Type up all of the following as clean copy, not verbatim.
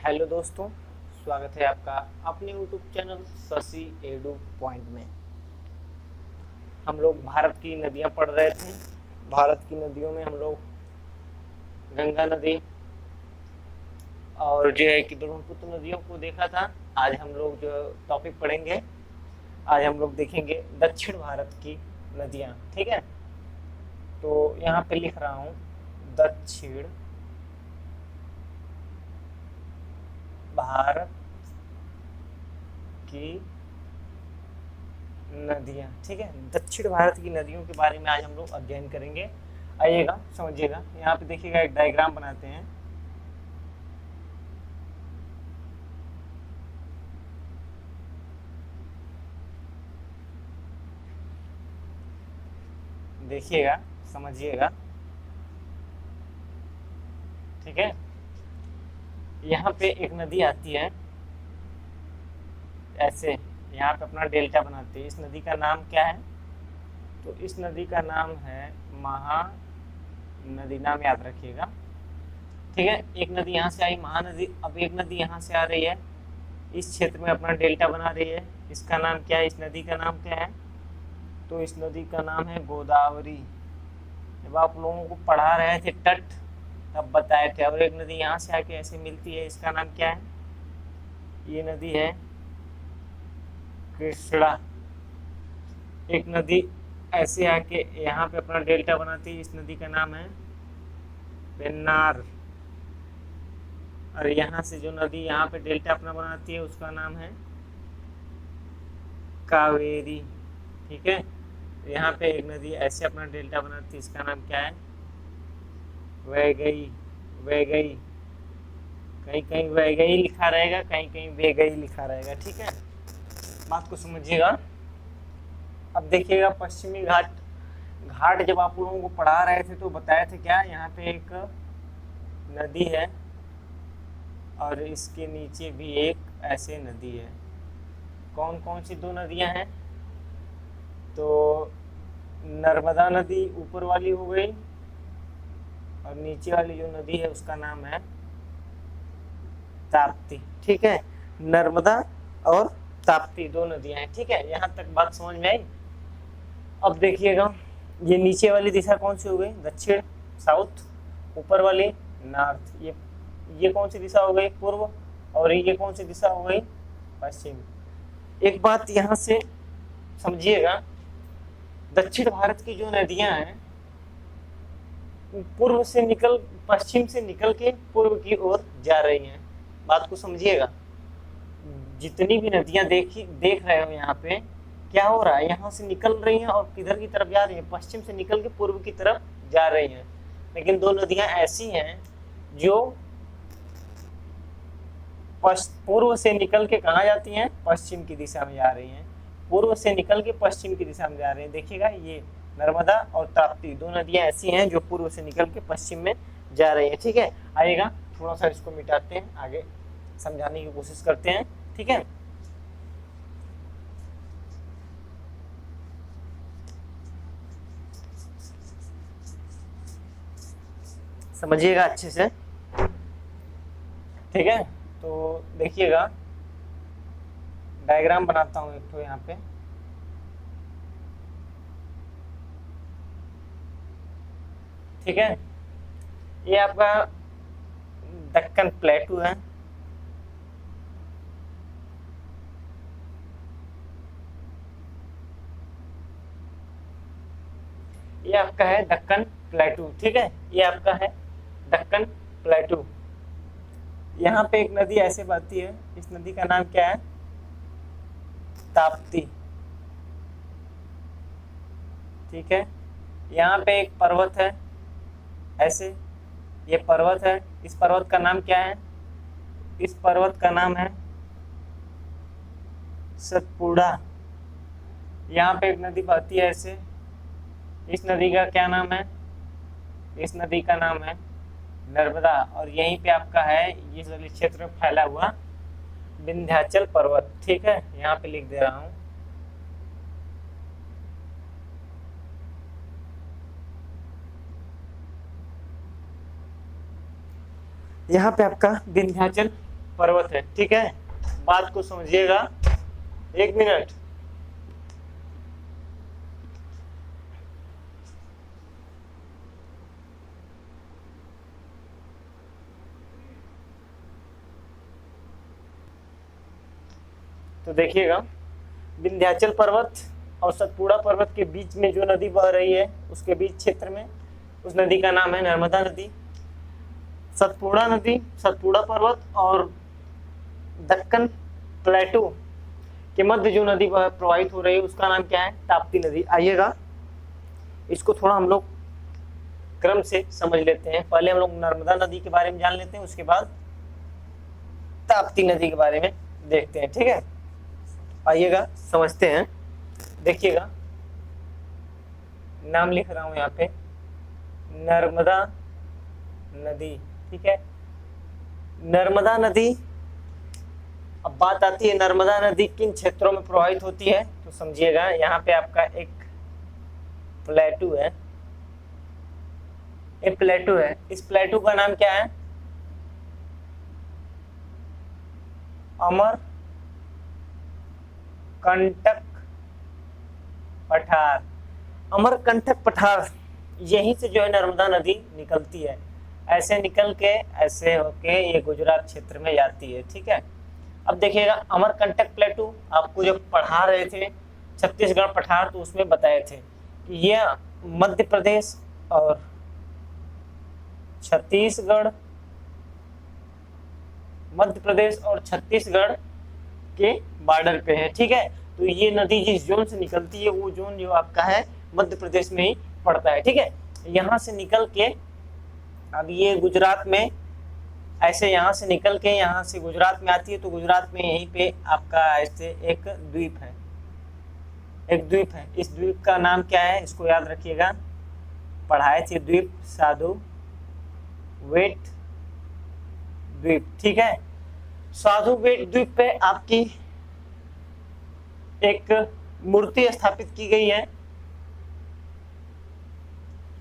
Hello दोस्तों, स्वागत है आपका अपने YouTube channel Shashi edu point में। हम लोग भारत की नदियां पढ़ रहे थे। भारत की नदियों में हम लोग गंगा नदी और जो है कि ब्रह्मपुत्र नदियों को देखा था। आज हम लोग जो टॉपिक पढ़ेंगे, आज हम लोग देखेंगे दक्षिण भारत की नदियां। ठीक है, तो यहाँ पे लिख रहा हूँ दक्षिण भारत की नदियाँ। ठीक है, दक्षिण भारत की नदियों के बारे में आज हम लोग अध्ययन करेंगे। आइएगा, समझिएगा। यहाँ पे देखिएगा, एक डायग्राम बनाते हैं। देखिएगा, समझिएगा। ठीक है, यहाँ पे एक नदी आती है ऐसे, यहाँ पे अपना डेल्टा बनाती है। इस नदी का नाम क्या है? तो इस नदी का नाम है महानदी। नाम याद रखिएगा। ठीक है, एक नदी यहाँ से आई महानदी, अब एक नदी यहाँ से आ रही है, इस क्षेत्र में अपना डेल्टा बना रही है। इसका नाम क्या है? इस नदी का नाम क्या है? तो इस नदी का नाम है गोदावरी। जब आप लोगों को पढ़ा रहे थे तट, तब बताए थे। और एक नदी यहाँ से आके ऐसे मिलती है, इसका नाम क्या है? ये नदी है कृष्णा। एक नदी ऐसे आके यहाँ पे अपना डेल्टा बनाती है, इस नदी का नाम है पेन्नार। और यहाँ से जो नदी यहाँ पे डेल्टा अपना बनाती है, उसका नाम है कावेरी। ठीक है, यहाँ पे एक नदी ऐसे अपना डेल्टा बनाती है, इसका नाम क्या है? वैगई। वैगई, कहीं कहीं वैगई लिखा रहेगा, कहीं कहीं वेगई लिखा रहेगा। ठीक है, बात को समझिएगा। अब देखिएगा, पश्चिमी घाट। घाट जब आप लोगों को पढ़ा रहे थे तो बताए थे क्या, यहाँ पे एक नदी है और इसके नीचे भी एक ऐसे नदी है। कौन कौन सी दो नदियां हैं? तो नर्मदा नदी ऊपर वाली हो गई, और नीचे वाली जो नदी है उसका नाम है ताप्ती। ठीक है, नर्मदा और ताप्ती दो नदियां हैं। ठीक है, यहाँ तक बात समझ में आई। अब देखिएगा, ये नीचे वाली दिशा कौन सी हो गई? दक्षिण, साउथ। ऊपर वाली नॉर्थ। ये कौन सी दिशा हो गई? पूर्व। और ये कौन सी दिशा हो गई? पश्चिम। एक बात यहाँ से समझिएगा, दक्षिण भारत की जो नदियां हैं पूर्व से निकल, पश्चिम से निकल के पूर्व की ओर जा रही हैं। बात को समझिएगा। जितनी भी नदियां देख रहे हो यहाँ पे, क्या हो रहा है? यहाँ से निकल रही हैं और किधर की तरफ जा रही हैं? पश्चिम से निकल के पूर्व की तरफ जा रही हैं। लेकिन दो नदियां ऐसी हैं जो पूर्व से निकल के कहाँ जाती हैं? पश्चिम की दिशा में जा रही हैं। पूर्व से निकल के पश्चिम की दिशा में जा रही हैं। देखिएगा, ये नर्मदा और ताप्ती दो नदियां ऐसी हैं जो पूर्व से निकल के पश्चिम में जा रही हैं। ठीक है, आइएगा, थोड़ा सा इसको मिटाते हैं, आगे समझाने की कोशिश करते हैं। ठीक है, समझिएगा अच्छे से। ठीक है, तो देखिएगा, डायग्राम बनाता हूं एक तो यहाँ पे। ठीक है, ये आपका दक्कन प्लेटू है। ये आपका है दक्कन प्लेटू। ठीक है, ये आपका है दक्कन प्लेटू। यहाँ पे एक नदी ऐसे बहती है, इस नदी का नाम क्या है? ताप्ती। ठीक है, यहाँ पे एक पर्वत है ऐसे, ये पर्वत है। इस पर्वत का नाम क्या है? इस पर्वत का नाम है सतपुड़ा। यहाँ पे एक नदी बहती है ऐसे, इस नदी का क्या नाम है? इस नदी का नाम है नर्मदा। और यहीं पे आपका है ये जलीय क्षेत्र में फैला हुआ विंध्याचल पर्वत। ठीक है, यहाँ पे लिख दे रहा हूँ। यहाँ पे आपका विंध्याचल पर्वत है, ठीक है। बात को समझिएगा, 1 मिनट। तो देखिएगा, विंध्याचल पर्वत और सतपुड़ा पर्वत के बीच में जो नदी बह रही है, उसके बीच क्षेत्र में, उस नदी का नाम है नर्मदा नदी। सतपुड़ा नदी, सतपुड़ा पर्वत और दक्कन प्लेटू के मध्य जो नदी प्रवाहित हो रही है, उसका नाम क्या है? ताप्ती नदी। आइएगा, इसको थोड़ा हम लोग क्रम से समझ लेते हैं। पहले हम लोग नर्मदा नदी के बारे में जान लेते हैं, उसके बाद ताप्ती नदी के बारे में देखते हैं, ठीक है। आइएगा, समझते हैं। देखिएगा, नाम लिख रहा हूं यहाँ पे, नर्मदा नदी, ठीक है। नर्मदा नदी, अब बात आती है नर्मदा नदी किन क्षेत्रों में प्रवाहित होती है, तो समझिएगा, यहाँ पे आपका एक प्लेटू है, एक प्लेटू है। इस प्लेटू का नाम क्या है? अमरकंटक पठार। अमरकंटक पठार, यहीं से जो है नर्मदा नदी निकलती है। ऐसे निकल के, ऐसे होके ये गुजरात क्षेत्र में जाती है, ठीक है। अब देखिएगा, अमरकंटक प्लेटू आपको जब पढ़ा रहे थे छत्तीसगढ़ पठार, तो उसमें बताए थे कि यह मध्य प्रदेश और छत्तीसगढ़, मध्य प्रदेश और छत्तीसगढ़ के बॉर्डर पे है, ठीक है। तो ये नदी जिस जोन से निकलती है, वो जोन जो आपका है मध्य प्रदेश में ही पड़ता है, ठीक है। यहाँ से निकल के अब ये गुजरात में, ऐसे यहाँ से निकल के यहाँ से गुजरात में आती है। तो गुजरात में यहीं पे आपका ऐसे एक द्वीप है, एक द्वीप है। इस द्वीप का नाम क्या है, इसको याद रखिएगा, पढ़ाए थे द्वीप, साधु वेट द्वीप, ठीक है। साधु वेट द्वीप पे आपकी एक मूर्ति स्थापित की गई है,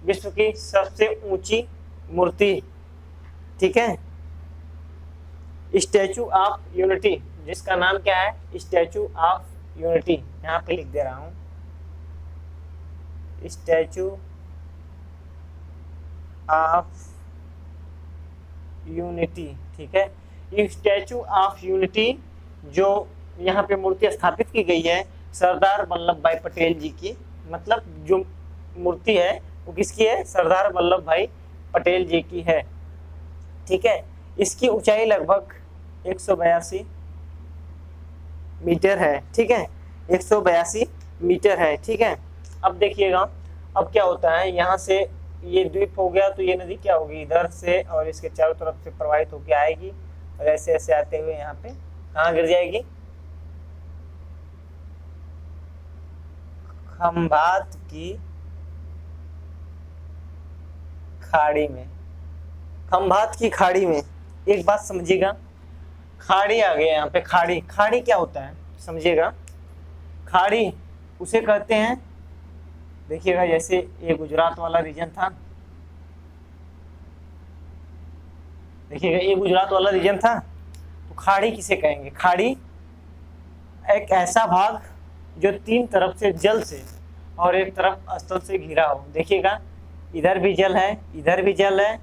विश्व की सबसे ऊंची मूर्ति, ठीक है, स्टैचू ऑफ यूनिटी, जिसका नाम क्या है? Statue of unity. यहाँ पे लिख दे रहा हूं, स्टैचू ऑफ यूनिटी, ठीक है। ये स्टैचू ऑफ यूनिटी जो यहाँ पे मूर्ति स्थापित की गई है, सरदार वल्लभ भाई पटेल जी की, मतलब जो मूर्ति है वो किसकी है? सरदार वल्लभ भाई पटेल जी की है, ठीक है। इसकी ऊंचाई लगभग 182 मीटर है, ठीक है, 182 मीटर है, ठीक है। अब देखिएगा, अब क्या होता है, यहाँ से ये द्वीप हो गया, तो ये नदी क्या होगी? इधर से और इसके चारों तरफ से प्रवाहित होकर आएगी और ऐसे ऐसे आते हुए यहाँ पे कहाँ गिर जाएगी? खंभात की खाड़ी में। खंभात की खाड़ी में, एक बात समझिएगा, खाड़ी आ गया यहाँ पे। खाड़ी, खाड़ी क्या होता है समझिएगा। खाड़ी उसे कहते हैं, देखिएगा, जैसे ये गुजरात वाला रीजन था, देखिएगा ये गुजरात वाला रीजन था, तो खाड़ी किसे कहेंगे? खाड़ी एक ऐसा भाग जो 3 तरफ से जल से और एक तरफ स्थल से घिरा हो। देखिएगा, इधर भी जल है, इधर भी जल है,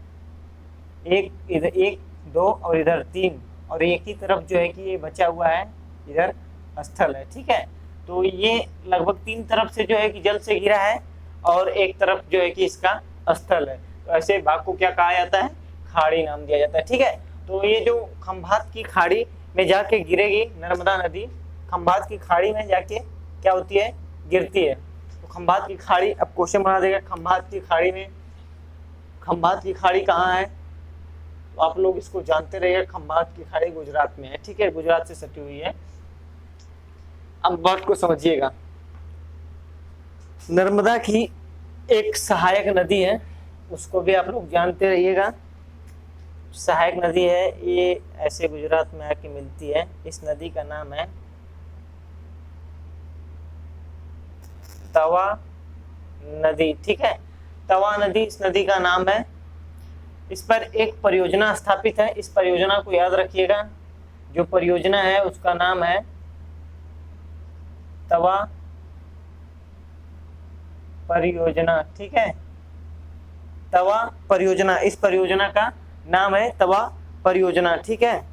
एक इधर 1 2 और इधर 3, और एक ही तरफ जो है कि ये बचा हुआ है, इधर स्थल है, ठीक है। तो ये लगभग 3 तरफ से जो है कि जल से घिरा है और एक तरफ जो है कि इसका स्थल है। तो ऐसे भाग को क्या कहा जाता है? खाड़ी नाम दिया जाता है, ठीक है। तो ये जो खंभात की खाड़ी में जाके गिरेगी नर्मदा नदी, खंभात की खाड़ी में जाके क्या होती है? गिरती है। तो खंभात की खाड़ी, अब क्वेश्चन बना देगा, खंभात की खाड़ी में, खंभात की खाड़ी कहाँ है? तो आप लोग इसको जानते रहिए, खंभात की खाड़ी गुजरात में है, ठीक है, गुजरात से सटी हुई है। अब बात को समझिएगा, नर्मदा की एक सहायक नदी है, उसको भी आप लोग जानते रहिएगा। सहायक नदी है, ये ऐसे गुजरात में आके मिलती है। इस नदी का नाम है तवा नदी, ठीक है, तवा नदी इस नदी का नाम है। इस पर एक परियोजना स्थापित है, इस परियोजना को याद रखिएगा, जो परियोजना है उसका नाम है तवा परियोजना, ठीक है, तवा परियोजना, इस परियोजना का नाम है तवा परियोजना, ठीक है,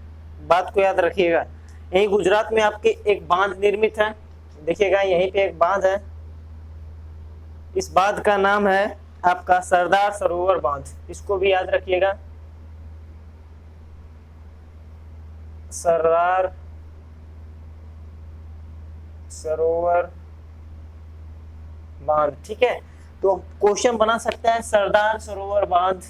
बात को याद रखिएगा। यही गुजरात में आपके एक बांध निर्मित है, देखिएगा यहीं पे एक बांध है, इस बांध का नाम है आपका सरदार सरोवर बांध, इसको भी याद रखिएगा, सरदार सरोवर बांध, ठीक है। तो क्वेश्चन बना सकता है सरदार सरोवर बांध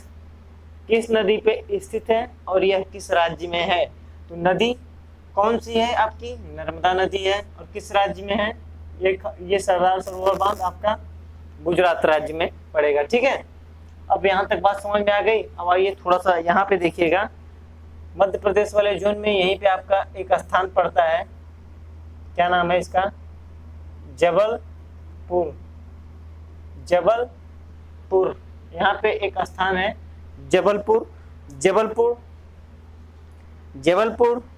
किस नदी पे स्थित है और यह किस राज्य में है। तो नदी कौन सी है आपकी, नर्मदा नदी है, और किस राज्य में है, ये सरदार सरोवर बांध आपका गुजरात राज्य में पड़ेगा, ठीक है। अब यहाँ तक बात समझ में आ गई। अब आइए थोड़ा सा यहाँ पे देखिएगा, मध्य प्रदेश वाले जोन में यहीं पे आपका एक स्थान पड़ता है, क्या नाम है इसका, जबलपुर, जबलपुर, यहाँ पे एक स्थान है जबलपुर। जबलपुर, जबलपुर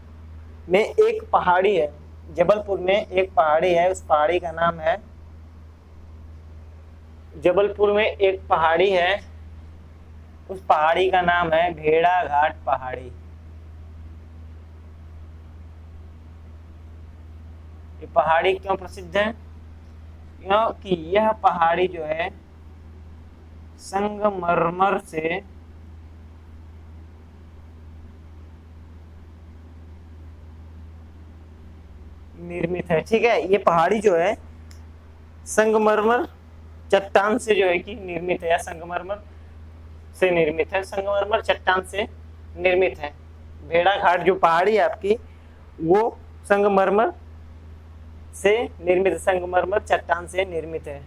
में एक पहाड़ी है, जबलपुर में एक पहाड़ी है, उस पहाड़ी का नाम है, जबलपुर में एक पहाड़ी है, उस पहाड़ी का नाम है भेड़ाघाट पहाड़ी। ये पहाड़ी क्यों प्रसिद्ध है, क्योंकि यह पहाड़ी जो है संगमरमर से निर्मित है, ठीक है। ये पहाड़ी जो है संगमरमर चट्टान से जो है कि निर्मित है, या संगमरमर से निर्मित है, संगमरमर चट्टान से निर्मित है। भेड़ाघाट जो पहाड़ी है आपकी वो संगमरमर से निर्मित, संगमरमर चट्टान से निर्मित है,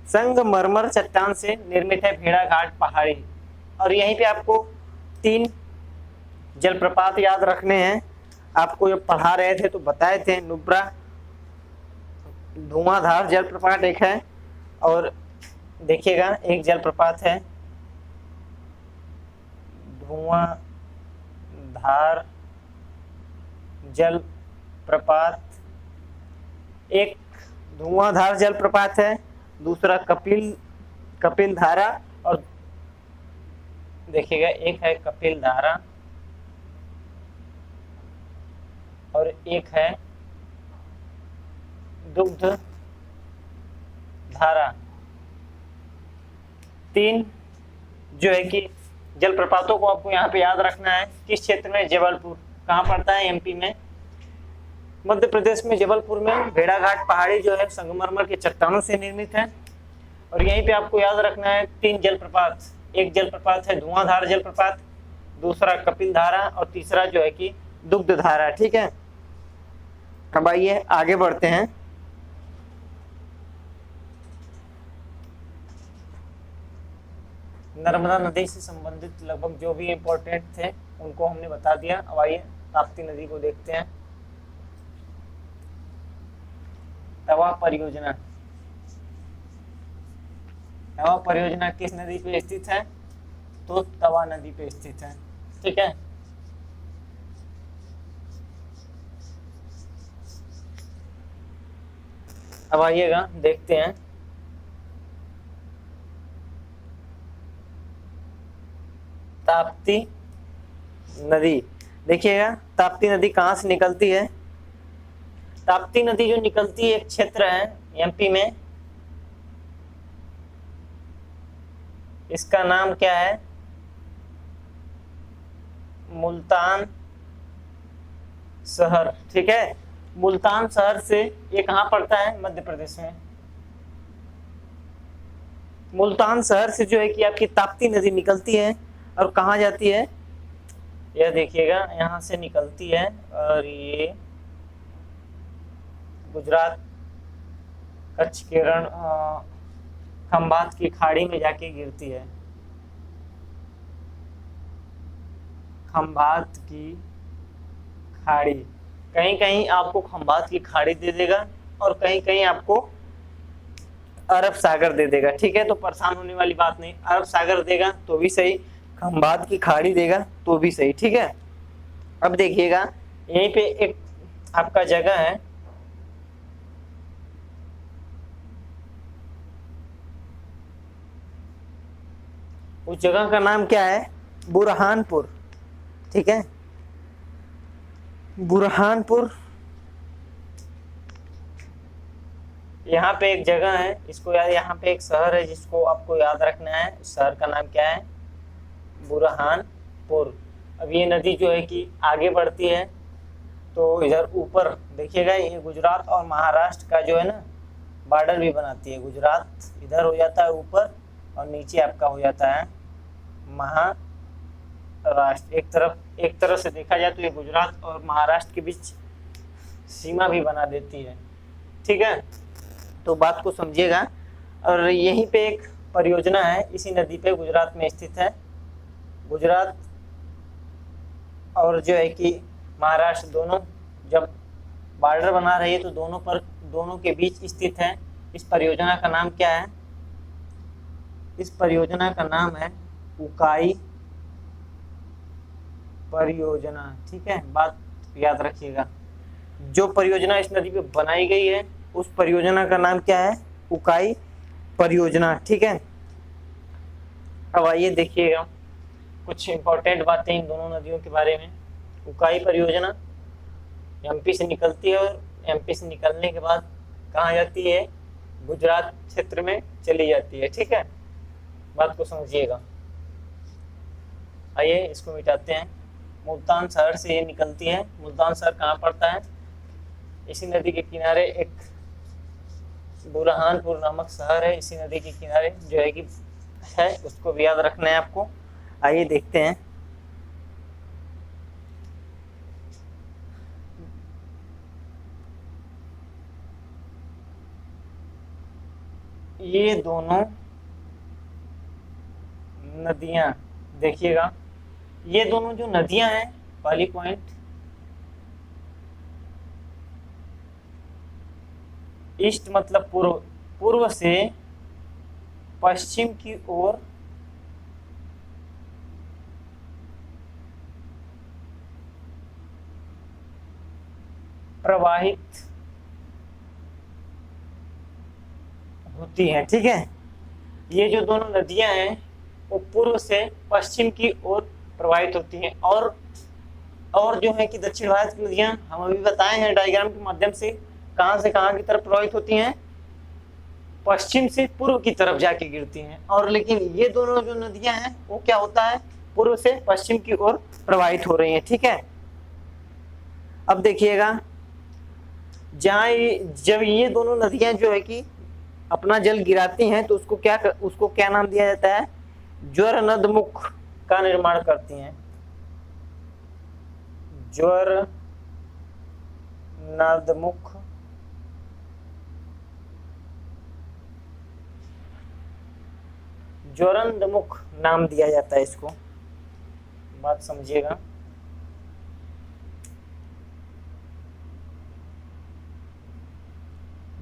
संगमरमर चट्टान से निर्मित है भेड़ाघाट पहाड़ी। और यहीं पे आपको 3 जलप्रपात याद रखने हैं, आपको जब पढ़ा रहे थे तो बताए थे, नुब्रा, धुआंधार जलप्रपात एक है, और देखिएगा एक जलप्रपात है धुआंधार जलप्रपात, एक धुआंधार जलप्रपात है, दूसरा कपिल धारा, और देखिएगा एक है कपिल धारा और एक है दुग्ध धारा। 3 जो है कि जलप्रपातों को आपको यहाँ पे याद रखना है। किस क्षेत्र में, जबलपुर, कहाँ पड़ता है, एमपी में, मध्य प्रदेश में, जबलपुर में। भेड़ाघाट पहाड़ी जो है संगमरमर के चट्टानों से निर्मित है। और यहीं पे आपको याद रखना है 3 जलप्रपात, एक जलप्रपात है धुआंधार जलप्रपात, दूसरा कपिल धारा, और तीसरा जो है कि दुग्ध धारा, ठीक है। अब आइए आगे बढ़ते हैं। नर्मदा नदी से संबंधित लगभग जो भी इम्पोर्टेंट थे उनको हमने बता दिया। अब आइए ताप्ती नदी को देखते हैं। तवा परियोजना, तवा परियोजना किस नदी पे स्थित है, तो तवा नदी पे स्थित है, ठीक है। अब आइएगा देखते हैं ताप्ती नदी। देखिएगा ताप्ती नदी कहाँ से निकलती है। ताप्ती नदी जो निकलती है एक क्षेत्र है एमपी में, इसका नाम क्या है, मुल्तान शहर, ठीक है। मुल्तान शहर से ये कहाँ पड़ता है, मध्य प्रदेश में। मुल्तान शहर से जो है कि आपकी ताप्ती नदी निकलती है और कहाँ जाती है, यह देखिएगा यहाँ से निकलती है और ये गुजरात, कच्छ, केरल, खंभात की खाड़ी में जाके गिरती है। खंभात की खाड़ी, कहीं कहीं आपको खंभात की खाड़ी दे देगा और कहीं कहीं आपको अरब सागर दे देगा, ठीक है। तो परेशान होने वाली बात नहीं, अरब सागर देगा तो भी सही, खंभात की खाड़ी देगा तो भी सही, ठीक है। अब देखिएगा यहीं पे एक आपका जगह है, उस जगह का नाम क्या है? बुरहानपुर। ठीक है, बुरहानपुर। यहाँ पे एक जगह है, इसको याद, यहाँ पे एक शहर है जिसको आपको याद रखना है। शहर का नाम क्या है? बुरहानपुर। अब ये नदी जो है कि आगे बढ़ती है तो इधर ऊपर देखिएगा, ये गुजरात और महाराष्ट्र का जो है ना बॉर्डर भी बनाती है। गुजरात इधर हो जाता है ऊपर और नीचे आपका हो जाता है महाराष्ट्र। एक तरफ से देखा जाए तो ये गुजरात और महाराष्ट्र के बीच सीमा भी बना देती है। ठीक है, तो बात को समझिएगा। और यहीं पे एक परियोजना है, इसी नदी पे, गुजरात में स्थित है। गुजरात और जो है कि महाराष्ट्र दोनों जब बॉर्डर बना रही है तो दोनों के बीच स्थित है। इस परियोजना का नाम क्या है? इस परियोजना का नाम है उकाई परियोजना। ठीक है, बात याद रखिएगा। जो परियोजना इस नदी पे बनाई गई है उस परियोजना का नाम क्या है? उकाई परियोजना। ठीक है, अब आइए देखिएगा कुछ इंपॉर्टेंट बातें इन दोनों नदियों के बारे में। उकाई परियोजना एमपी से निकलती है और एमपी से निकलने के बाद कहाँ जाती है? गुजरात क्षेत्र में चली जाती है। ठीक है, बात को समझिएगा। आइए इसको मिटाते हैं। मुल्तान शहर से ये निकलती है। मुल्तान शहर कहाँ पड़ता है? इसी नदी के किनारे एक बुरहानपुर नामक शहर है, इसी नदी के किनारे जो है कि है, उसको भी याद रखना है आपको। आइए देखते हैं। ये दोनों नदियां देखिएगा, ये दोनों जो नदियां हैं, पहली पॉइंट, ईस्ट मतलब पूर्व, पूर्व से पश्चिम की ओर प्रवाहित होती हैं। ठीक है, ये जो दोनों नदियां हैं वो पूर्व से पश्चिम की ओर प्रवाहित होती हैं। और जो है कि दक्षिण भारत की नदियां हम अभी बताए हैं डायग्राम के माध्यम से कहां की तरफ प्रवाहित होती हैं? पश्चिम से पूर्व की तरफ जाके गिरती हैं। और लेकिन ये दोनों जो नदियां हैं वो क्या होता है? पूर्व से पश्चिम की ओर प्रवाहित हो रही हैं। ठीक है, अब देखिएगा, जब ये दोनों नदियां जो है कि अपना जल गिराती हैं तो उसको क्या नाम दिया जाता है? ज्वर नदमुख का निर्माण करती हैं। ज्वर नदमुख ज्वरंदमुख नाम दिया जाता है इसको। बात समझिएगा।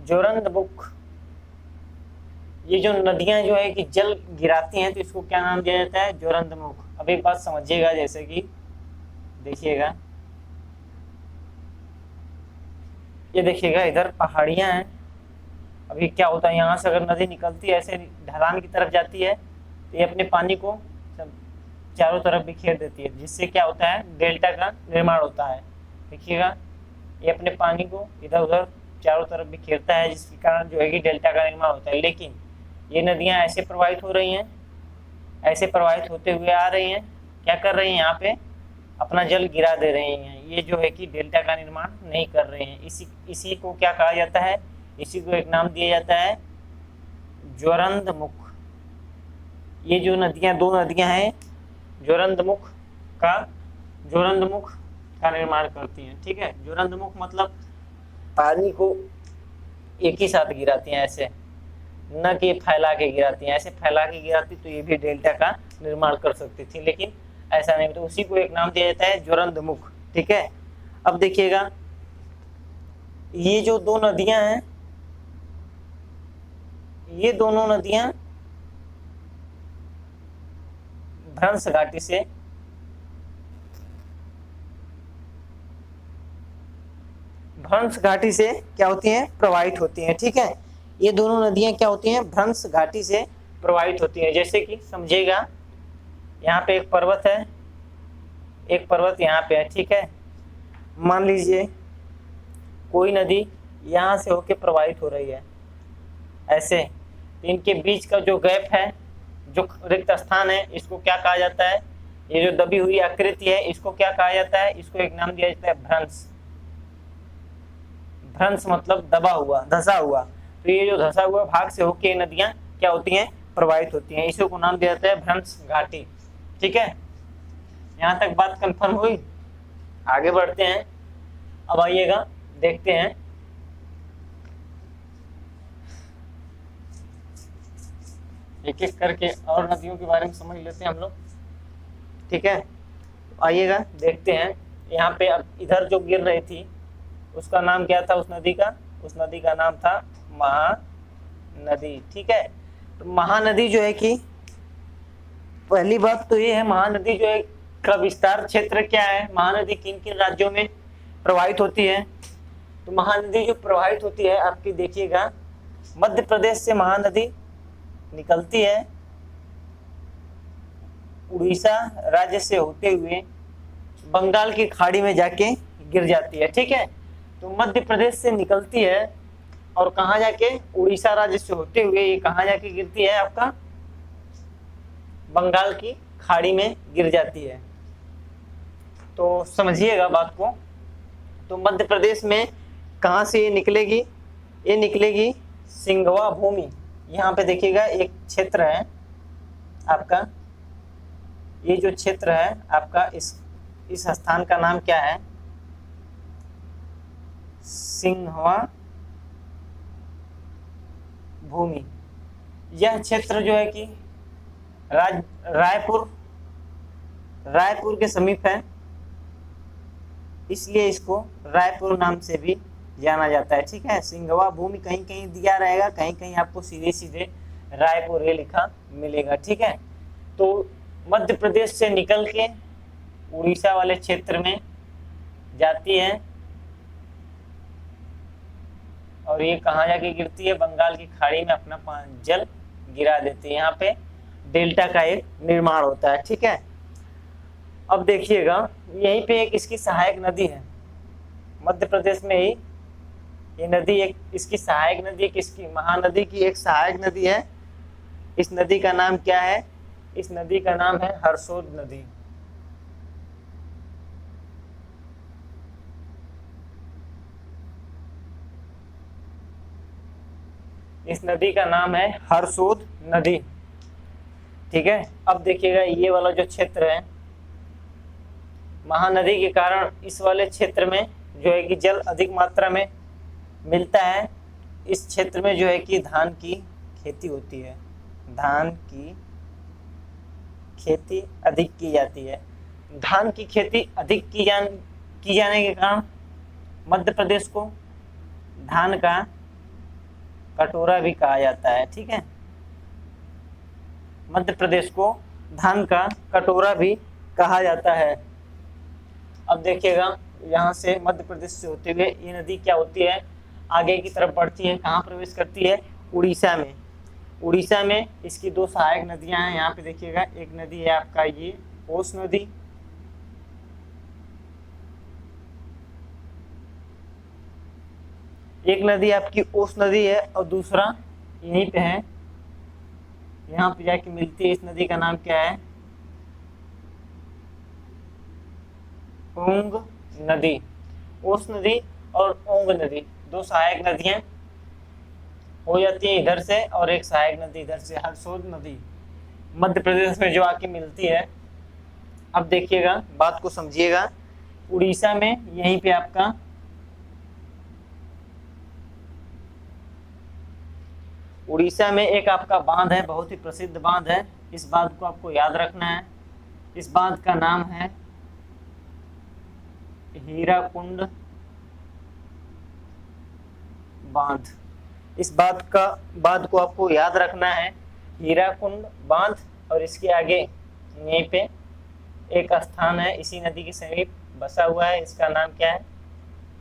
ज्वरंदमुख, ये जो नदियां जो है कि जल गिराती हैं तो इसको क्या नाम दिया जाता है? ज्वरंदमुख। अब एक बात समझिएगा, जैसे कि देखिएगा, ये देखिएगा इधर पहाड़ियां हैं। अभी क्या होता है, यहाँ से अगर नदी निकलती है ऐसे ढलान की तरफ जाती है तो ये अपने पानी को चारों तरफ बिखेर देती है, जिससे क्या होता है? डेल्टा का निर्माण होता है। देखिएगा, ये अपने पानी को इधर उधर चारों तरफ बिखेरता है, जिसके कारण जो है कि डेल्टा का निर्माण होता है। लेकिन ये नदियाँ ऐसे प्रवाहित हो रही हैं, ऐसे प्रवाहित होते हुए आ रही हैं, क्या कर रही हैं? यहाँ पे अपना जल गिरा दे रही हैं। ये जो है कि डेल्टा का निर्माण नहीं कर रहे हैं। इसी को क्या कहा जाता है? इसी को एक नाम दिया जाता है ज्वरंदमुख। ये जो नदियां, दो नदियां हैं, ज्वरंदमुख का निर्माण करती हैं। ठीक है, ज्वरंदमुख मतलब पानी को एक ही साथ गिराती हैं, ऐसे न कि फैला के गिराती हैं। ऐसे फैला के गिराती तो ये भी डेल्टा का निर्माण कर सकती थी, लेकिन ऐसा नहीं, तो उसी को एक नाम दिया जाता है ज्वरंदमुख। ठीक है, अब देखिएगा, ये जो दो नदियां हैं, ये दोनों नदियां भ्रंश घाटी से भ्रंश घाटी से क्या होती हैं, प्रवाहित होती हैं। ठीक है, ये दोनों नदियां क्या होती हैं, भ्रंश घाटी से प्रवाहित होती हैं। जैसे कि समझिएगा, यहाँ पे एक पर्वत है, एक पर्वत यहाँ पे है। ठीक है, मान लीजिए कोई नदी यहाँ से होके प्रवाहित हो रही है ऐसे, इनके बीच का जो गैप है, जो रिक्त स्थान है, इसको क्या कहा जाता है, ये जो दबी हुई आकृति है, इसको क्या कहा जाता है, इसको एक नाम दिया जाता है भ्रंश। भ्रंश मतलब दबा हुआ, धसा हुआ। तो ये जो धसा हुआ भाग से होके नदियां क्या होती हैं, प्रवाहित होती हैं। इसी को नाम दिया जाता है भ्रंश घाटी। ठीक है, यहाँ तक बात कंफर्म हुई। आगे बढ़ते हैं। अब आइएगा, देखते हैं एक एक करके और नदियों के बारे में समझ लेते हैं हम लोग। ठीक है, आइएगा देखते हैं। यहाँ पे अब इधर जो गिर रही थी उसका नाम क्या था, उस नदी का नाम था महानदी। ठीक है, तो महानदी जो है कि पहली बात तो ये है, महानदी जो है का विस्तार क्षेत्र क्या है, महानदी किन किन राज्यों में प्रवाहित होती है। तो महानदी जो प्रवाहित होती है आपकी, देखिएगा, मध्य प्रदेश से महानदी निकलती है, उड़ीसा राज्य से होते हुए बंगाल की खाड़ी में जाके गिर जाती है। ठीक है, तो मध्य प्रदेश से निकलती है और कहाँ जाके, उड़ीसा राज्य से होते हुए ये कहाँ जाके गिरती है, आपका बंगाल की खाड़ी में गिर जाती है। तो समझिएगा बात को। तो मध्य प्रदेश में कहाँ से ये निकलेगी, ये निकलेगी सिंघवा भूमि। यहाँ पे देखिएगा एक क्षेत्र है आपका, ये जो क्षेत्र है आपका, इस स्थान का नाम क्या है, सिंघवा भूमि। यह क्षेत्र जो है कि रायपुर के समीप है, इसलिए इसको रायपुर नाम से भी जाना जाता है। ठीक है, सिंघवा भूमि कहीं कहीं दिया रहेगा, कहीं कहीं आपको सीधे सीधे रायपुर ये लिखा मिलेगा। ठीक है, तो मध्य प्रदेश से निकल के उड़ीसा वाले क्षेत्र में जाती है और ये कहाँ जाके गिरती है, बंगाल की खाड़ी में अपना जल गिरा देती है। यहाँ पे डेल्टा का एक निर्माण होता है। ठीक है, अब देखिएगा, यहीं पे एक इसकी सहायक नदी है, मध्य प्रदेश में ही ये नदी एक इसकी सहायक नदी है, किसकी, महानदी की एक सहायक नदी है। इस नदी का नाम क्या है, इस नदी का नाम है हरसोद नदी। इस नदी का नाम है हरसोद नदी। ठीक है, अब देखिएगा ये वाला जो क्षेत्र है, महानदी के कारण इस वाले क्षेत्र में जो है कि जल अधिक मात्रा में मिलता है। इस क्षेत्र में जो है कि धान की खेती होती है, धान की खेती अधिक की जाती है। धान की खेती अधिक की जाने के कारण मध्य प्रदेश को धान का कटोरा भी कहा जाता है। ठीक है, मध्य प्रदेश को धान का कटोरा भी कहा जाता है। अब देखिएगा, यहाँ से मध्य प्रदेश से होते हुए ये नदी क्या होती है, आगे की तरफ बढ़ती है, कहाँ प्रवेश करती है, उड़ीसा में। उड़ीसा में इसकी दो सहायक नदियां हैं। यहाँ पे देखिएगा, एक नदी है आपका ये ओस नदी, एक नदी आपकी ओस नदी है और दूसरा यहीं पे है, यहाँ पे जाके मिलती है। इस नदी का नाम क्या है, ओंग नदी। ओस नदी और ओंग नदी दो सहायक नदियां हो जाती है इधर से, और एक सहायक नदी इधर से, हरसोद नदी मध्य प्रदेश में जो आके मिलती है। अब देखिएगा, बात को समझिएगा, उड़ीसा में यहीं पे आपका उड़ीसा में एक आपका बांध है, बहुत ही प्रसिद्ध बांध है। इस बांध को आपको याद रखना है। इस बांध का नाम है हीराकुंड बांध। इस बांध को आपको याद रखना है, हीराकुंड बांध। और इसके आगे यहीं पे एक स्थान है, इसी नदी के समीप बसा हुआ है, इसका नाम क्या है,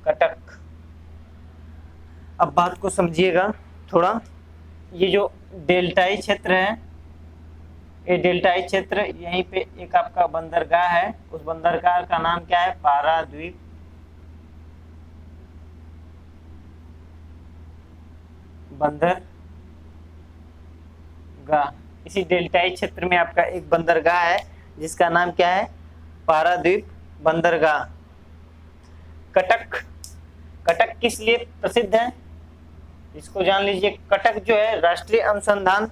कटक। अब बात को समझिएगा थोड़ा। ये जो डेल्टाई क्षेत्र है, ये डेल्टाई क्षेत्र, यहीं पे एक आपका बंदरगाह है, उस बंदरगाह का नाम क्या है? पारादीप बंदरगाह। इसी डेल्टाई क्षेत्र में आपका एक बंदरगाह है जिसका नाम क्या है? पारादीप बंदरगाह। कटक, कटक किस लिए प्रसिद्ध है? इसको जान लीजिए। कटक जो है राष्ट्रीय अनुसंधान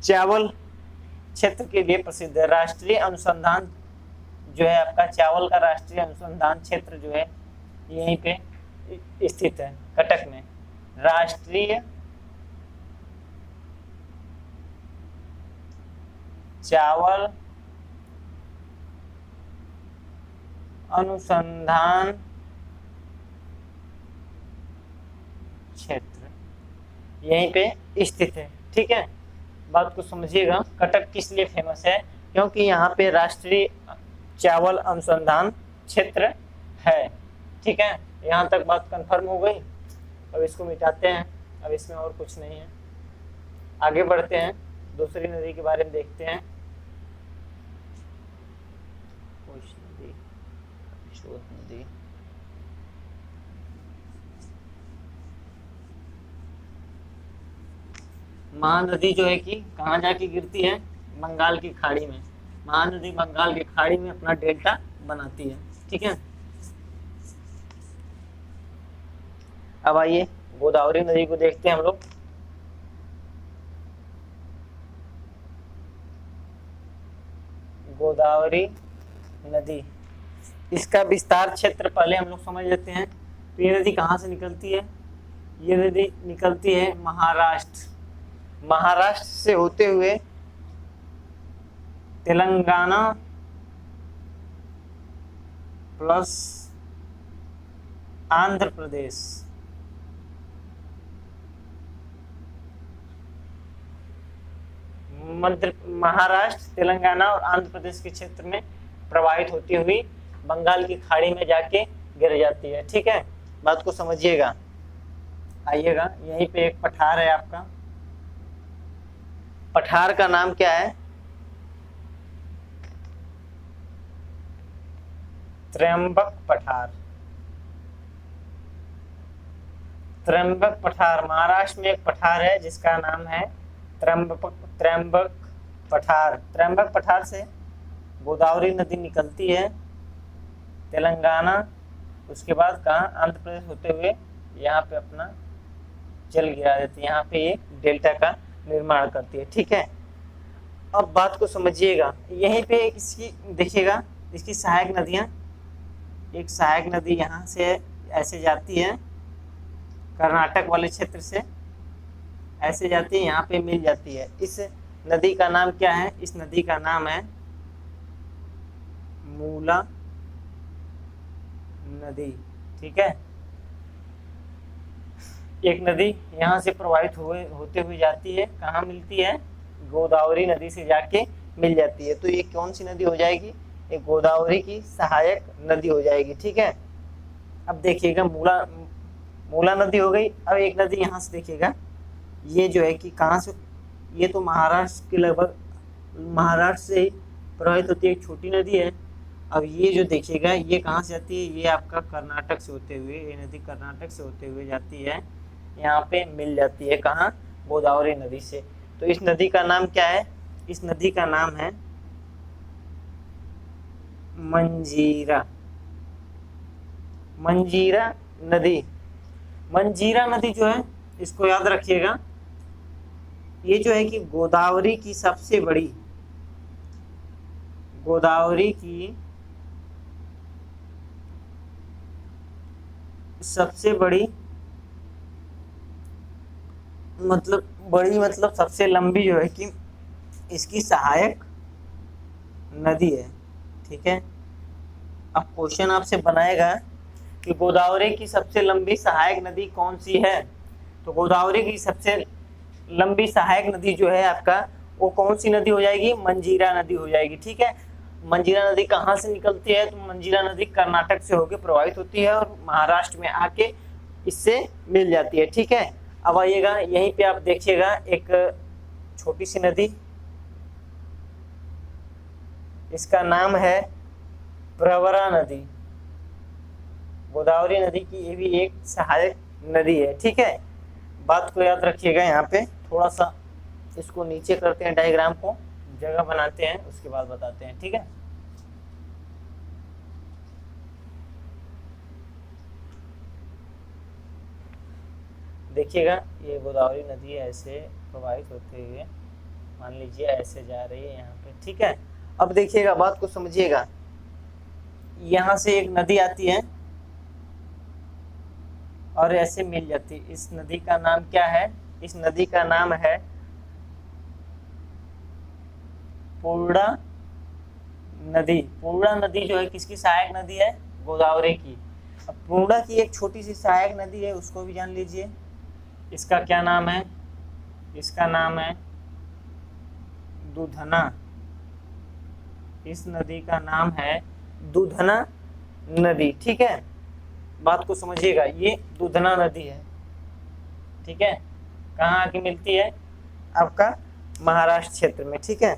चावल क्षेत्र के लिए प्रसिद्ध है। राष्ट्रीय अनुसंधान जो है आपका चावल का राष्ट्रीय अनुसंधान क्षेत्र जो है यहीं पे स्थित है, कटक में। राष्ट्रीय चावल अनुसंधान क्षेत्र यहीं पे स्थित है। ठीक है, बात को समझिएगा। कटक किस लिए फेमस है? क्योंकि यहाँ पे राष्ट्रीय चावल अनुसंधान क्षेत्र है। ठीक है, यहाँ तक बात कंफर्म हो गई। अब इसको मिटाते हैं, अब इसमें और कुछ नहीं है। आगे बढ़ते हैं, दूसरी नदी के बारे में देखते हैं। नदी, महानदी जो है कि कहाँ जाके गिरती है? बंगाल की खाड़ी में। महानदी बंगाल की खाड़ी में अपना डेल्टा बनाती है। ठीक है, अब आइए गोदावरी नदी को देखते हैं हम लोग। गोदावरी नदी, इसका विस्तार क्षेत्र पहले हम लोग समझ लेते हैं। तो ये नदी कहाँ से निकलती है? ये नदी निकलती है महाराष्ट्र, महाराष्ट्र से होते हुए तेलंगाना प्लस आंध्र प्रदेश, मध्य महाराष्ट्र, तेलंगाना और आंध्र प्रदेश के क्षेत्र में प्रवाहित होती हुई बंगाल की खाड़ी में जाके गिर जाती है। ठीक है, बात को समझिएगा। आइएगा, यहीं पे एक पठार है आपका। पठार का नाम क्या है? त्र्यंबक पठार। त्र्यंबक पठार, महाराष्ट्र में एक पठार है जिसका नाम है त्र्यंबक पठार। त्र्यंबक पठार से गोदावरी नदी निकलती है तेलंगाना, उसके बाद कहाँ? आंध्र प्रदेश होते हुए यहाँ पे अपना जल गिरा देती है। यहाँ पे ये डेल्टा का निर्माण करती है। ठीक है, अब बात को समझिएगा। यहीं पे एक इसकी देखिएगा, इसकी सहायक नदियाँ, एक सहायक नदी यहाँ से ऐसे जाती है, कर्नाटक वाले क्षेत्र से ऐसे जाती है, यहाँ पे मिल जाती है। इस नदी का नाम क्या है? इस नदी का नाम है मूला नदी। ठीक है, एक नदी यहाँ से प्रवाहित होते हुए जाती है, कहाँ मिलती है? गोदावरी नदी से जाके मिल जाती है। तो ये कौन सी नदी हो जाएगी? एक गोदावरी की सहायक नदी हो जाएगी। ठीक है, अब देखिएगा, मूला नदी हो गई। अब एक नदी यहाँ से देखिएगा, ये जो है कि कहाँ से? ये तो महाराष्ट्र के लगभग, महाराष्ट्र से ही प्रवाहित होती है, एक छोटी नदी है। अब ये जो देखिएगा, ये कहाँ से आती है? ये आपका कर्नाटक से होते हुए, ये नदी कर्नाटक से होते हुए जाती है, यहाँ पे मिल जाती है कहाँ? गोदावरी नदी से। तो इस नदी का नाम क्या है? इस नदी का नाम है मंजीरा। मंजीरा नदी। मंजीरा नदी जो है, इसको याद रखिएगा, ये जो है कि गोदावरी की सबसे बड़ी, गोदावरी की सबसे बड़ी, मतलब सबसे लंबी जो है कि इसकी सहायक नदी है। ठीक है, अब क्वेश्चन आपसे बनाएगा कि गोदावरी की सबसे लंबी सहायक नदी कौन सी है? तो गोदावरी की सबसे लंबी सहायक नदी जो है आपका, वो कौन सी नदी हो जाएगी? मंजीरा नदी हो जाएगी। ठीक है, मंजीरा नदी कहाँ से निकलती है? तो मंजीरा नदी कर्नाटक से होकर प्रवाहित होती है और महाराष्ट्र में आके इससे मिल जाती है। ठीक है, अब आइएगा यहीं पे आप देखिएगा एक छोटी सी नदी, इसका नाम है प्रवरा नदी। गोदावरी नदी की ये भी एक सहायक नदी है। ठीक है, बात को याद रखिएगा। यहाँ पे थोड़ा सा इसको नीचे करते हैं, डायग्राम को जगह बनाते हैं, उसके बाद बताते हैं। ठीक है, देखिएगा ये गोदावरी नदी ऐसे प्रवाहित होते हुए मान लीजिए ऐसे जा रही है यहाँ पे। ठीक है, अब देखिएगा, बात को समझिएगा। यहाँ से एक नदी आती है और ऐसे मिल जाती है। इस नदी का नाम क्या है? इस नदी का नाम है पूर्णा नदी। पूर्णा नदी जो है किसकी सहायक नदी है? गोदावरी की। अब पूर्णा की एक छोटी सी सहायक नदी है, उसको भी जान लीजिए। इसका क्या नाम है? इसका नाम है दूधना। इस नदी का नाम है दूधना नदी। ठीक है, बात को समझिएगा, ये दूधना नदी है। ठीक है, कहाँ आके मिलती है? आपका महाराष्ट्र क्षेत्र में। ठीक है,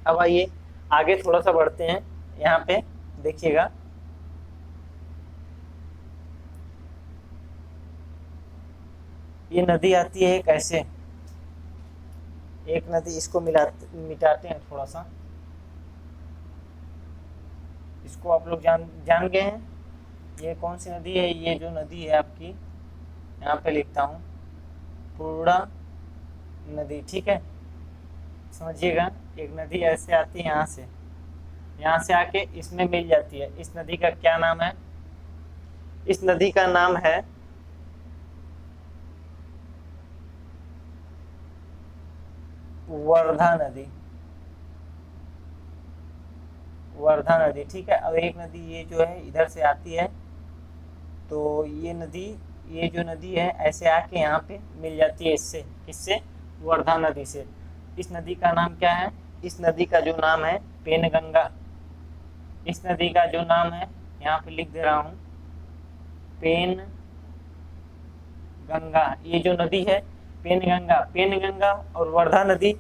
अब आइए आगे थोड़ा सा बढ़ते हैं। यहाँ पे देखिएगा, ये नदी आती है कैसे? एक नदी, इसको मिटाते हैं थोड़ा सा, इसको आप लोग जान गए हैं। ये कौन सी नदी है? ये जो नदी है आपकी, यहाँ पे लिखता हूँ पूर्णा नदी। ठीक है, समझिएगा, एक नदी ऐसे आती है यहाँ से आके इसमें मिल जाती है। इस नदी का क्या नाम है? इस नदी का नाम है वर्धा नदी। वर्धा नदी। ठीक है, अब एक नदी ये जो है इधर से आती है, तो ये नदी, ये जो नदी है ऐसे आके यहाँ पे मिल जाती है इससे, किससे? वर्धा नदी से। इस नदी का नाम क्या है? इस नदी का जो नाम है पेनगंगा। इस नदी का जो नाम है, यहाँ पे लिख दे रहा हूँ, पेनगंगा। ये जो नदी है पेनगंगा, पेनगंगा और वर्धा नदी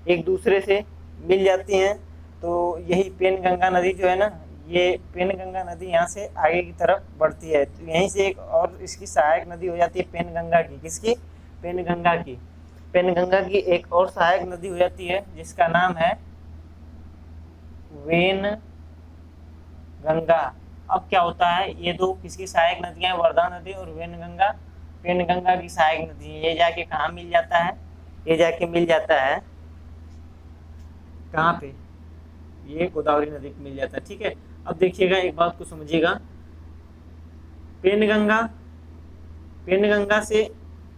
एक दूसरे से मिल जाती हैं। तो यही पेनगंगा नदी जो है ना, ये पेनगंगा नदी यहाँ से आगे की तरफ बढ़ती है, तो यहीं से एक और इसकी सहायक नदी हो जाती है पेनगंगा की। किसकी? पेनगंगा की। पेनगंगा की एक और सहायक नदी हो जाती है जिसका नाम है वेनगंगा। अब क्या होता है, ये दो किसकी सहायक नदियां हैं? वर्धा नदी और वेनगंगा पेनगंगा की सहायक नदी है। ये जाके कहाँ मिल जाता है? ये जाके मिल जाता है कहाँ पे? ये गोदावरी नदी को मिल जाता है। ठीक है, अब देखिएगा, एक बात को समझिएगा। पेनगंगा से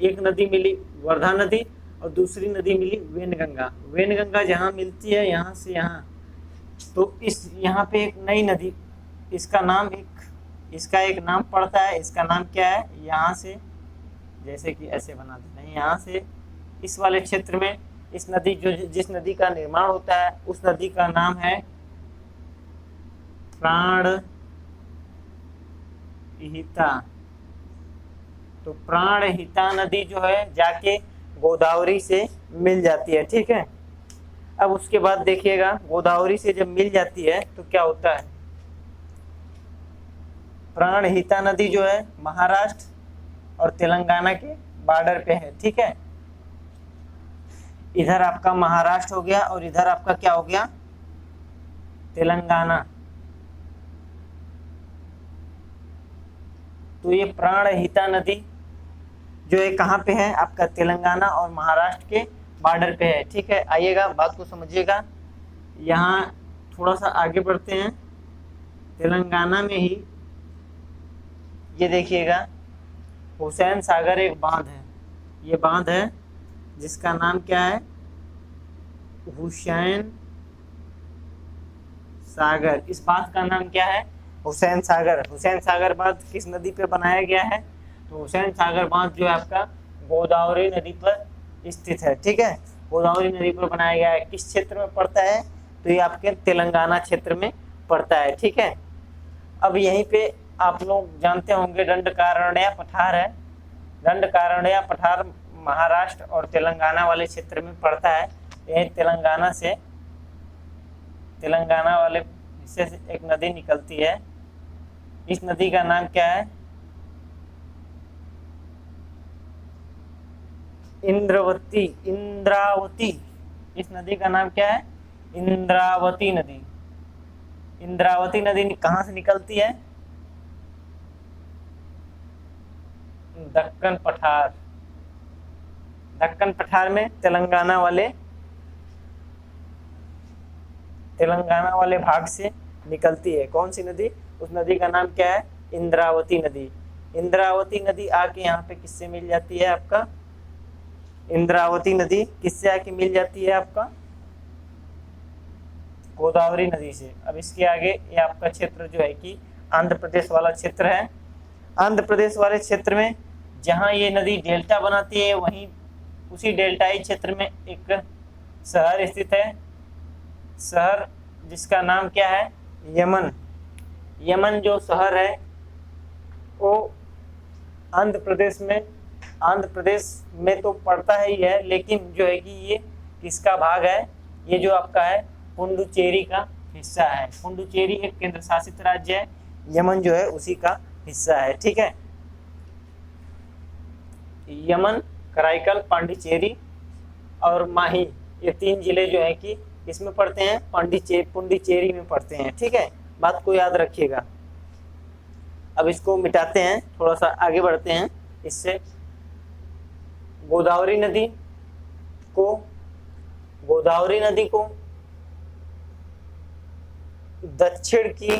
एक नदी मिली वर्धा नदी और दूसरी नदी मिली वेनगंगा। वेनगंगा जहाँ मिलती है यहाँ से यहाँ, तो इस यहाँ पे एक नई नदी, इसका नाम इसका एक नाम पड़ता है। इसका नाम क्या है? यहाँ से जैसे कि ऐसे बना देते हैं, यहाँ से इस वाले क्षेत्र में इस नदी जिस नदी का निर्माण होता है उस नदी का नाम है प्राणहिता। तो प्राणहिता नदी जो है जाके गोदावरी से मिल जाती है। ठीक है, अब उसके बाद देखिएगा, गोदावरी से जब मिल जाती है तो क्या होता है? प्राणहिता नदी जो है महाराष्ट्र और तेलंगाना के बॉर्डर पे है। ठीक है, इधर आपका महाराष्ट्र हो गया और इधर आपका क्या हो गया? तेलंगाना। तो ये प्राणहिता नदी जो है कहाँ पे है? आपका तेलंगाना और महाराष्ट्र के बॉर्डर पे है। ठीक है, आइएगा, बात को समझिएगा। यहाँ थोड़ा सा आगे बढ़ते हैं। तेलंगाना में ही ये देखिएगा, हुसैन सागर एक बांध है। ये बांध है जिसका नाम क्या है? हुसैन सागर। इस बांध का नाम क्या है? हुसैन सागर। हुसैन सागर बांध किस नदी पे बनाया गया है? तो हुसैन सागर बांध जो है आपका गोदावरी नदी पर स्थित है। ठीक है, गोदावरी नदी पर बनाया गया है। किस क्षेत्र में पड़ता है? तो ये आपके तेलंगाना क्षेत्र में पड़ता है। ठीक है, अब यहीं पे आप लोग जानते होंगे दंडकारण्य पठार है। दंडकारण्य पठार महाराष्ट्र और तेलंगाना वाले क्षेत्र में पड़ता है। यही तेलंगाना वाले हिस्से से एक नदी निकलती है। इस नदी का नाम क्या है? इंद्रावती। इस नदी का नाम क्या है? इंद्रावती नदी। इंद्रावती नदी कहाँ से निकलती है? दक्कन पठार। दक्कन पठार में तेलंगाना वाले भाग से निकलती है। कौन सी नदी? उस नदी का नाम क्या है? इंद्रावती नदी। इंद्रावती नदी आके यहाँ पे किससे मिल जाती है आपका? इंद्रावती नदी किससे आके मिल जाती है आपका? गोदावरी नदी से। अब इसके आगे ये आपका क्षेत्र जो है कि आंध्र प्रदेश वाला क्षेत्र है। आंध्र प्रदेश वाले क्षेत्र में जहाँ ये नदी डेल्टा बनाती है, वहीं उसी डेल्टाई क्षेत्र में एक शहर स्थित है। शहर जिसका नाम क्या है? यमन। यमन जो शहर है वो आंध्र प्रदेश में तो पड़ता ही है, लेकिन जो है कि ये किसका भाग है? ये जो आपका है पुडुचेरी का हिस्सा है। पुडुचेरी एक केंद्र शासित राज्य है, यमन जो है उसी का हिस्सा है। ठीक है, यमन, कराईकल, पांडिचेरी और माही, ये 3 जिले जो है कि इसमें पड़ते हैं, पुडुचेरी में पड़ते हैं। ठीक है, बात को याद रखिएगा। अब इसको मिटाते हैं, थोड़ा सा आगे बढ़ते हैं। इससे गोदावरी नदी को दक्षिण की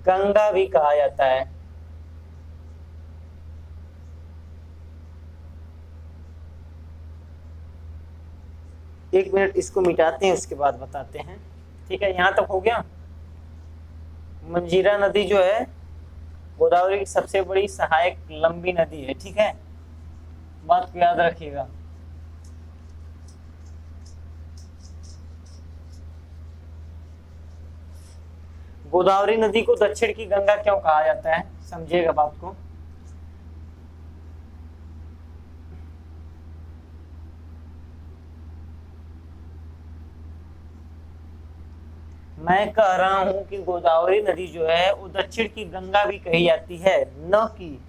गंगा भी कहा जाता है। एक मिनट इसको मिटाते हैं, उसके बाद बताते हैं। ठीक है, यहां तक हो गया। मंजीरा नदी जो है गोदावरी की सबसे बड़ी सहायक लंबी नदी है। ठीक है, बात को याद रखिएगा। गोदावरी नदी को दक्षिण की गंगा क्यों कहा जाता है, समझिएगा बात को। मैं कह रहा हूं कि गोदावरी नदी जो है वो दक्षिण की गंगा भी कही जाती है, न कि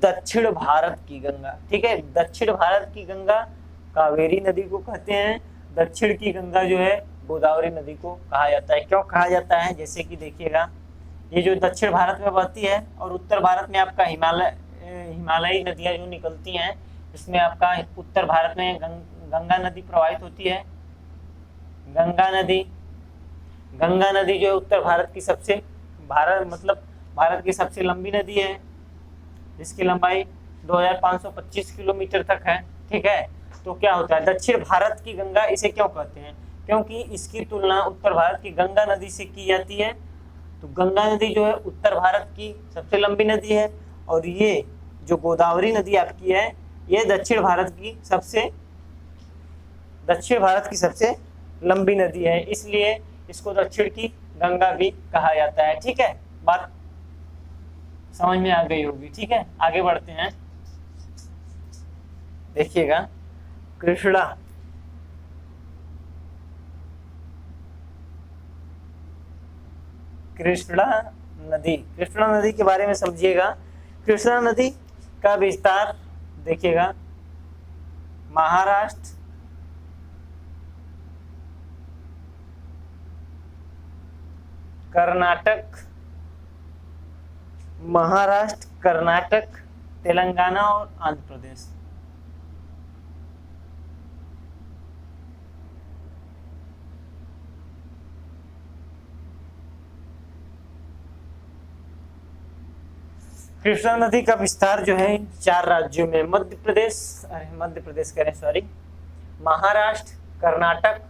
दक्षिण भारत की गंगा। ठीक है, दक्षिण भारत की गंगा कावेरी नदी को कहते हैं, दक्षिण की गंगा जो है गोदावरी नदी को कहा जाता है। क्यों कहा जाता है? जैसे कि देखिएगा, ये जो दक्षिण भारत में बहती है और उत्तर भारत में आपका हिमालयी नदियां जो निकलती हैं, इसमें आपका उत्तर भारत में गंगा नदी प्रवाहित होती है। गंगा नदी जो है उत्तर भारत की भारत की सबसे लंबी नदी है, जिसकी लंबाई 2525 किलोमीटर तक है। ठीक है, तो क्या होता है, दक्षिण भारत की गंगा इसे क्यों कहते हैं? क्योंकि इसकी तुलना उत्तर भारत की गंगा नदी से की जाती है। तो गंगा नदी जो है उत्तर भारत की सबसे लंबी नदी है, और ये जो गोदावरी नदी आपकी है, ये दक्षिण भारत की सबसे लंबी नदी है, इसलिए इसको दक्षिण की गंगा भी कहा जाता है। ठीक है, बात समझ में आ गई होगी। ठीक है, आगे बढ़ते हैं। देखिएगा, कृष्णा नदी के बारे में समझिएगा। कृष्णा नदी का विस्तार देखिएगा, महाराष्ट्र, कर्नाटक, तेलंगाना और आंध्र प्रदेश। कृष्णा नदी का विस्तार जो है 4 राज्यों में, महाराष्ट्र, कर्नाटक,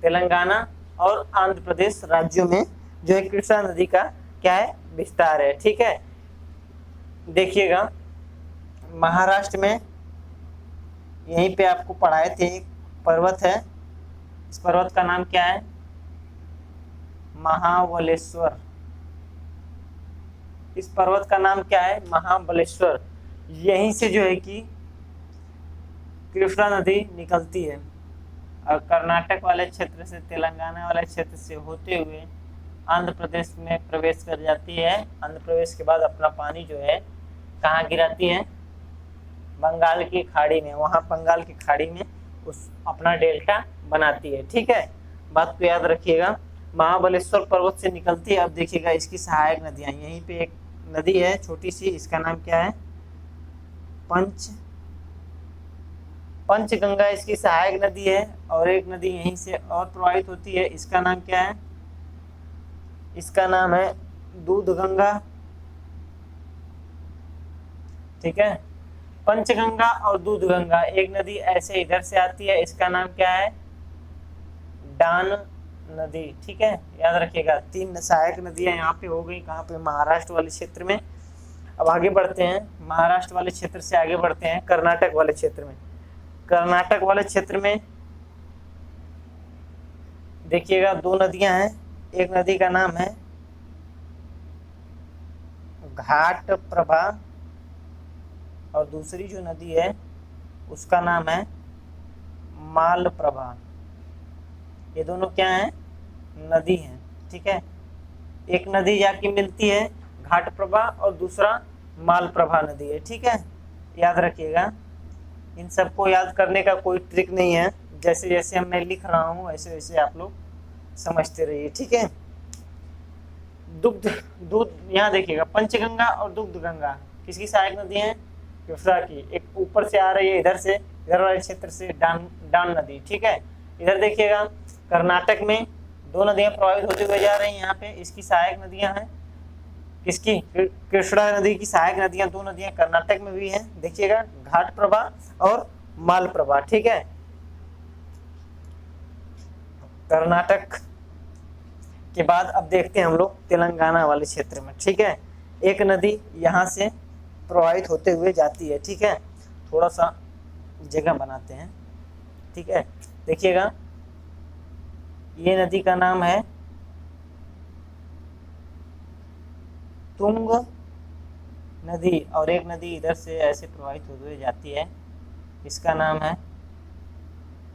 तेलंगाना और आंध्र प्रदेश राज्यों में जो है कृष्णा नदी का क्या है, विस्तार है। ठीक है, देखिएगा, महाराष्ट्र में यहीं पे आपको पढ़ाए थे, एक पर्वत है इस पर्वत का नाम क्या है? महाबलेश्वर। इस पर्वत का नाम क्या है? महाबलेश्वर। यहीं से जो है कि कृष्णा नदी निकलती है और कर्नाटक वाले क्षेत्र से, तेलंगाना वाले क्षेत्र से होते हुए आंध्र प्रदेश में प्रवेश कर जाती है। आंध्र प्रदेश के बाद अपना पानी जो है कहाँ गिराती है? बंगाल की खाड़ी में। वहाँ बंगाल की खाड़ी में उस अपना डेल्टा बनाती है। ठीक है, बात को याद रखिएगा। महाबलेश्वर पर्वत से निकलती है। अब देखिएगा इसकी सहायक नदियाँ, यहीं पे एक नदी है छोटी सी, इसका नाम क्या है? पंचगंगा इसकी सहायक नदी है। और एक नदी यहीं से और प्रवाहित होती है, इसका नाम क्या है? इसका नाम है दूधगंगा। ठीक है, पंचगंगा और दूधगंगा, एक नदी ऐसे इधर से आती है, इसका नाम क्या है? डान नदी। ठीक है, याद रखिएगा। 3 सहायक नदियां यहाँ पे हो गई। कहाँ पे? महाराष्ट्र वाले क्षेत्र में। अब आगे बढ़ते हैं, महाराष्ट्र वाले क्षेत्र से आगे बढ़ते हैं कर्नाटक वाले क्षेत्र में। कर्नाटक वाले क्षेत्र में देखिएगा 2 नदियां हैं। एक नदी का नाम है घाट प्रभा और दूसरी जो नदी है उसका नाम है मालप्रभा। ये दोनों क्या हैं? नदी हैं। ठीक है, एक नदी जाके मिलती है घाट प्रभा और दूसरा मालप्रभा नदी है। ठीक है, याद रखिएगा। इन सबको याद करने का कोई ट्रिक नहीं है, जैसे जैसे मैं लिख रहा हूँ वैसे वैसे आप लोग समझते रहिए। ठीक है, दूध यहाँ देखिएगा, पंचगंगा और दुग्धगंगा किसकी सहायक नदी है? कृष्णा की। एक ऊपर से आ रही है, इधर से, इधर वाले क्षेत्र से डान नदी। ठीक है, इधर देखिएगा कर्नाटक में 2 नदियां प्रवाहित होते हुए जा रही हैं। यहाँ पे इसकी सहायक नदियां हैं किसकी? कृष्णा नदी की सहायक नदियां 2 नदियां कर्नाटक में भी हैं। देखिएगा, घाट प्रभा और मालप्रभा। ठीक है, कर्नाटक के बाद अब देखते हैं हम लोग तेलंगाना वाले क्षेत्र में। ठीक है, एक नदी यहाँ से प्रवाहित होते हुए जाती है। ठीक है, थोड़ा सा जगह बनाते हैं। ठीक है, देखिएगा ये नदी का नाम है तुंग नदी और एक नदी इधर से ऐसे प्रवाहित होते हुए जाती है, इसका नाम है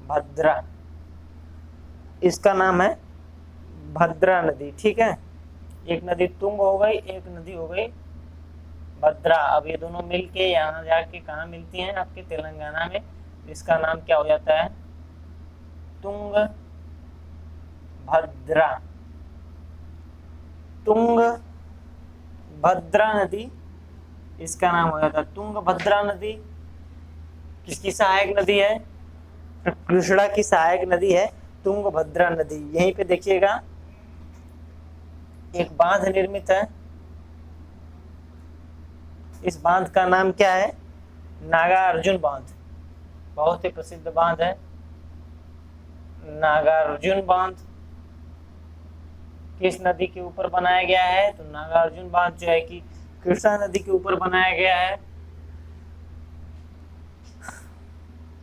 भद्रा। इसका नाम है भद्रा नदी। ठीक है, एक नदी तुंग हो गई, एक नदी हो गई भद्रा। अब ये दोनों मिलके यहाँ जाके कहाँ मिलती हैं? आपके तेलंगाना में। इसका नाम क्या हो जाता है? तुंग भद्रा। तुंग भद्रा नदी इसका नाम हो जाता है। तुंग भद्रा नदी किसकी सहायक नदी है? कृष्णा की सहायक नदी है तुंग भद्रा नदी। यहीं पे देखिएगा एक बांध निर्मित है। इस बांध का नाम क्या है? नागार्जुन बांध। बहुत ही प्रसिद्ध बांध है नागार्जुन बांध। किस नदी के ऊपर बनाया गया है? तो नागार्जुन बांध जो है कि कृष्णा नदी के ऊपर बनाया गया है।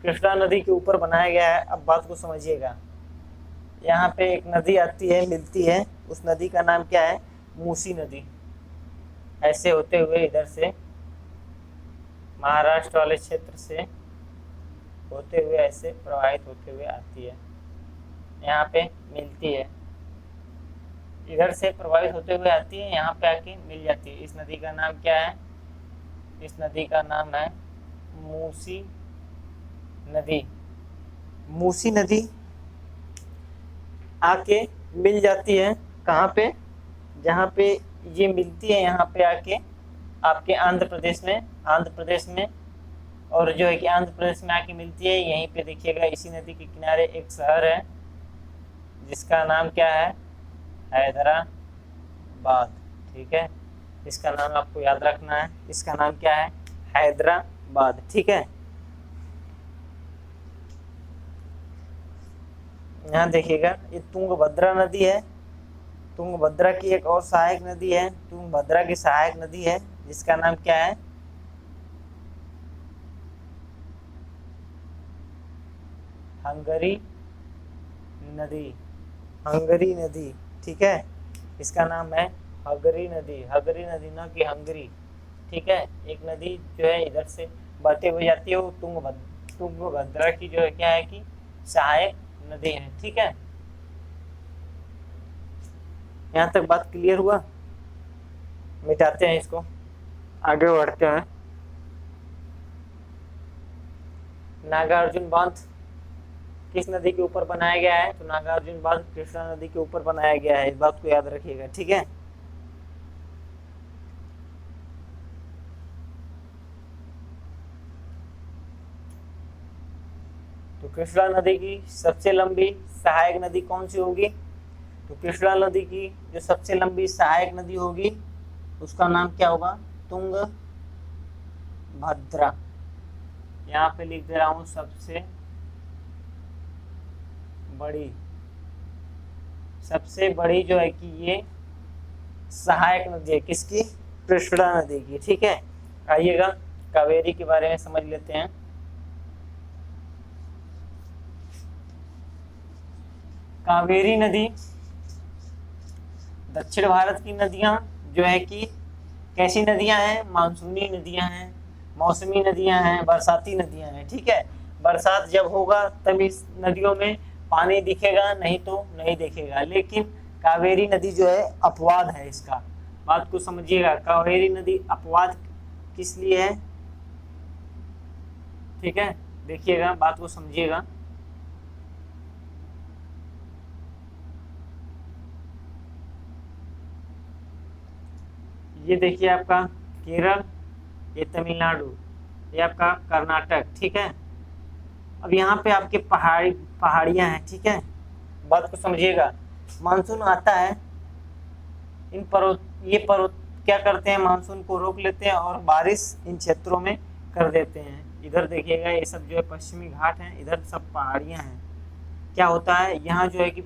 कृष्णा नदी के ऊपर बनाया गया है। अब बात को समझिएगा, यहाँ पे एक नदी आती है, मिलती है, उस नदी का नाम क्या है? मूसी नदी। ऐसे होते हुए इधर से महाराष्ट्र वाले क्षेत्र से होते हुए ऐसे प्रवाहित होते हुए आती है, यहाँ पे मिलती है। इधर से प्रवाहित होते हुए आती है, यहाँ पे आके मिल जाती है। इस नदी का नाम क्या है? इस नदी का नाम है मूसी नदी। मूसी नदी आके मिल जाती है कहाँ पे? जहाँ पे ये मिलती है, यहाँ पे आके आपके आंध्र प्रदेश में और जो है कि आंध्र प्रदेश में आके मिलती है। यहीं पे देखिएगा इसी नदी के किनारे एक शहर है जिसका नाम क्या है? हैदराबाद। ठीक है, इसका नाम आपको याद रखना है। इसका नाम क्या है? हैदराबाद। ठीक है, यहाँ देखिएगा ये तुंगभद्रा नदी है। तुंगभद्रा की एक और सहायक नदी है, तुंगभद्रा की सहायक नदी है जिसका नाम क्या है? हंगरी नदी, हंगरी नदी, ठीक है, इसका नाम है हगरी नदी, हगरी नदी ना कि हंगरी, ठीक है। एक नदी जो है इधर से बहते हुए जाती है, वो तुंगभद्रा की जो है क्या है कि सहायक नदी है, ठीक है। यहाँ तक बात क्लियर हुआ? मिटाते हैं इसको, आगे बढ़ते हैं। नागार्जुन बांध किस नदी के ऊपर बनाया गया है? तो नागार्जुन बांध कृष्णा नदी के ऊपर बनाया गया है, इस बात को याद रखिएगा, ठीक है। तो कृष्णा नदी की सबसे लंबी सहायक नदी कौन सी होगी? तो कृष्णा नदी की जो सबसे लंबी सहायक नदी होगी उसका नाम क्या होगा? तुंगभद्रा। यहाँ पे लिख दे रहा हूं सबसे बड़ी जो है कि ये सहायक नदी है, किसकी? कृष्णा नदी की, ठीक है। आइएगा कावेरी के बारे में समझ लेते हैं। कावेरी नदी दक्षिण भारत की नदियां जो है कि कैसी नदियां हैं? मानसूनी नदियां हैं, मौसमी नदियां हैं, बरसाती नदियां हैं, ठीक है। बरसात जब होगा तब इस नदियों में पानी दिखेगा, नहीं तो नहीं दिखेगा। लेकिन कावेरी नदी जो है अपवाद है इसका, बात को समझिएगा। कावेरी नदी अपवाद किस लिए है? ठीक है, देखिएगा, बात को समझिएगा। ये देखिए आपका केरल, ये तमिलनाडु, ये आपका कर्नाटक, ठीक है। अब यहाँ पे आपके पहाड़ियाँ हैं, ठीक है, बात को समझिएगा। मानसून आता है, ये पर्वत क्या करते हैं? मानसून को रोक लेते हैं और बारिश इन क्षेत्रों में कर देते हैं। इधर देखिएगा, ये सब जो है पश्चिमी घाट हैं, इधर सब पहाड़ियाँ हैं। क्या होता है यहाँ जो है कि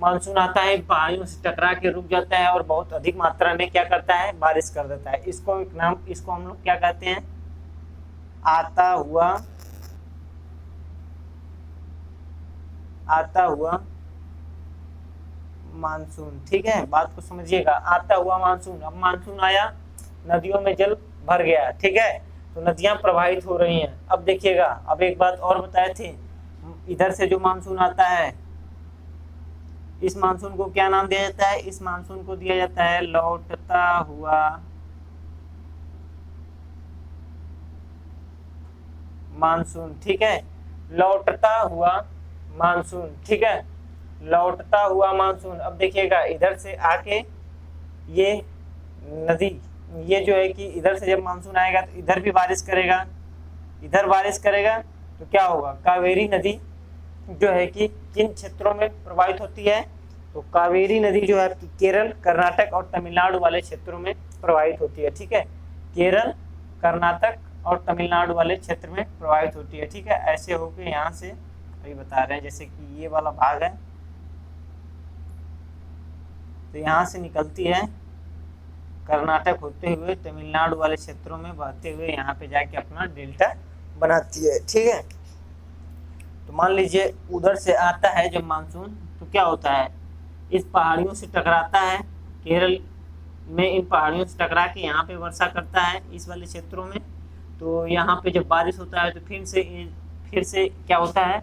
मानसून आता है, पहाड़ियों से टकरा के रुक जाता है और बहुत अधिक मात्रा में क्या करता है? बारिश कर देता है। इसको हम लोग क्या कहते हैं? आता हुआ मानसून, ठीक है, बात को समझिएगा। आता हुआ मानसून, अब मानसून आया, नदियों में जल भर गया, ठीक है, तो नदियां प्रभावित हो रही हैं। अब देखिएगा, अब एक बात और बताए थे, इधर से जो मानसून आता है, इस मानसून को क्या नाम दिया जाता है? इस मानसून को दिया जाता है लौटता हुआ मानसून, ठीक है, लौटता हुआ मानसून, ठीक है, लौटता हुआ मानसून। अब देखिएगा, इधर से आके ये नदी, ये जो है कि इधर से जब मानसून आएगा तो इधर भी बारिश करेगा, इधर बारिश करेगा, तो क्या होगा? कावेरी नदी जो है कि किन क्षेत्रों में प्रभावित होती है? तो कावेरी नदी जो है केरल, कर्नाटक और तमिलनाडु वाले क्षेत्रों में प्रभावित होती है, ठीक है। केरल, कर्नाटक और तमिलनाडु वाले क्षेत्र में प्रभावित होती है, ठीक है। ऐसे होकर यहाँ से अभी बता रहे हैं, जैसे कि ये वाला भाग है, तो यहाँ से निकलती है कर्नाटक होते हुए तमिलनाडु वाले क्षेत्रों में बहते हुए यहाँ पे जाके अपना डेल्टा बनाती है, ठीक है। तो मान लीजिए उधर से आता है जब मानसून, तो क्या होता है? इस पहाड़ियों से टकराता है, केरल में इन पहाड़ियों से टकरा के यहाँ पे वर्षा करता है इस वाले क्षेत्रों में। तो यहाँ पे जब बारिश होता है तो फिर से क्या होता है?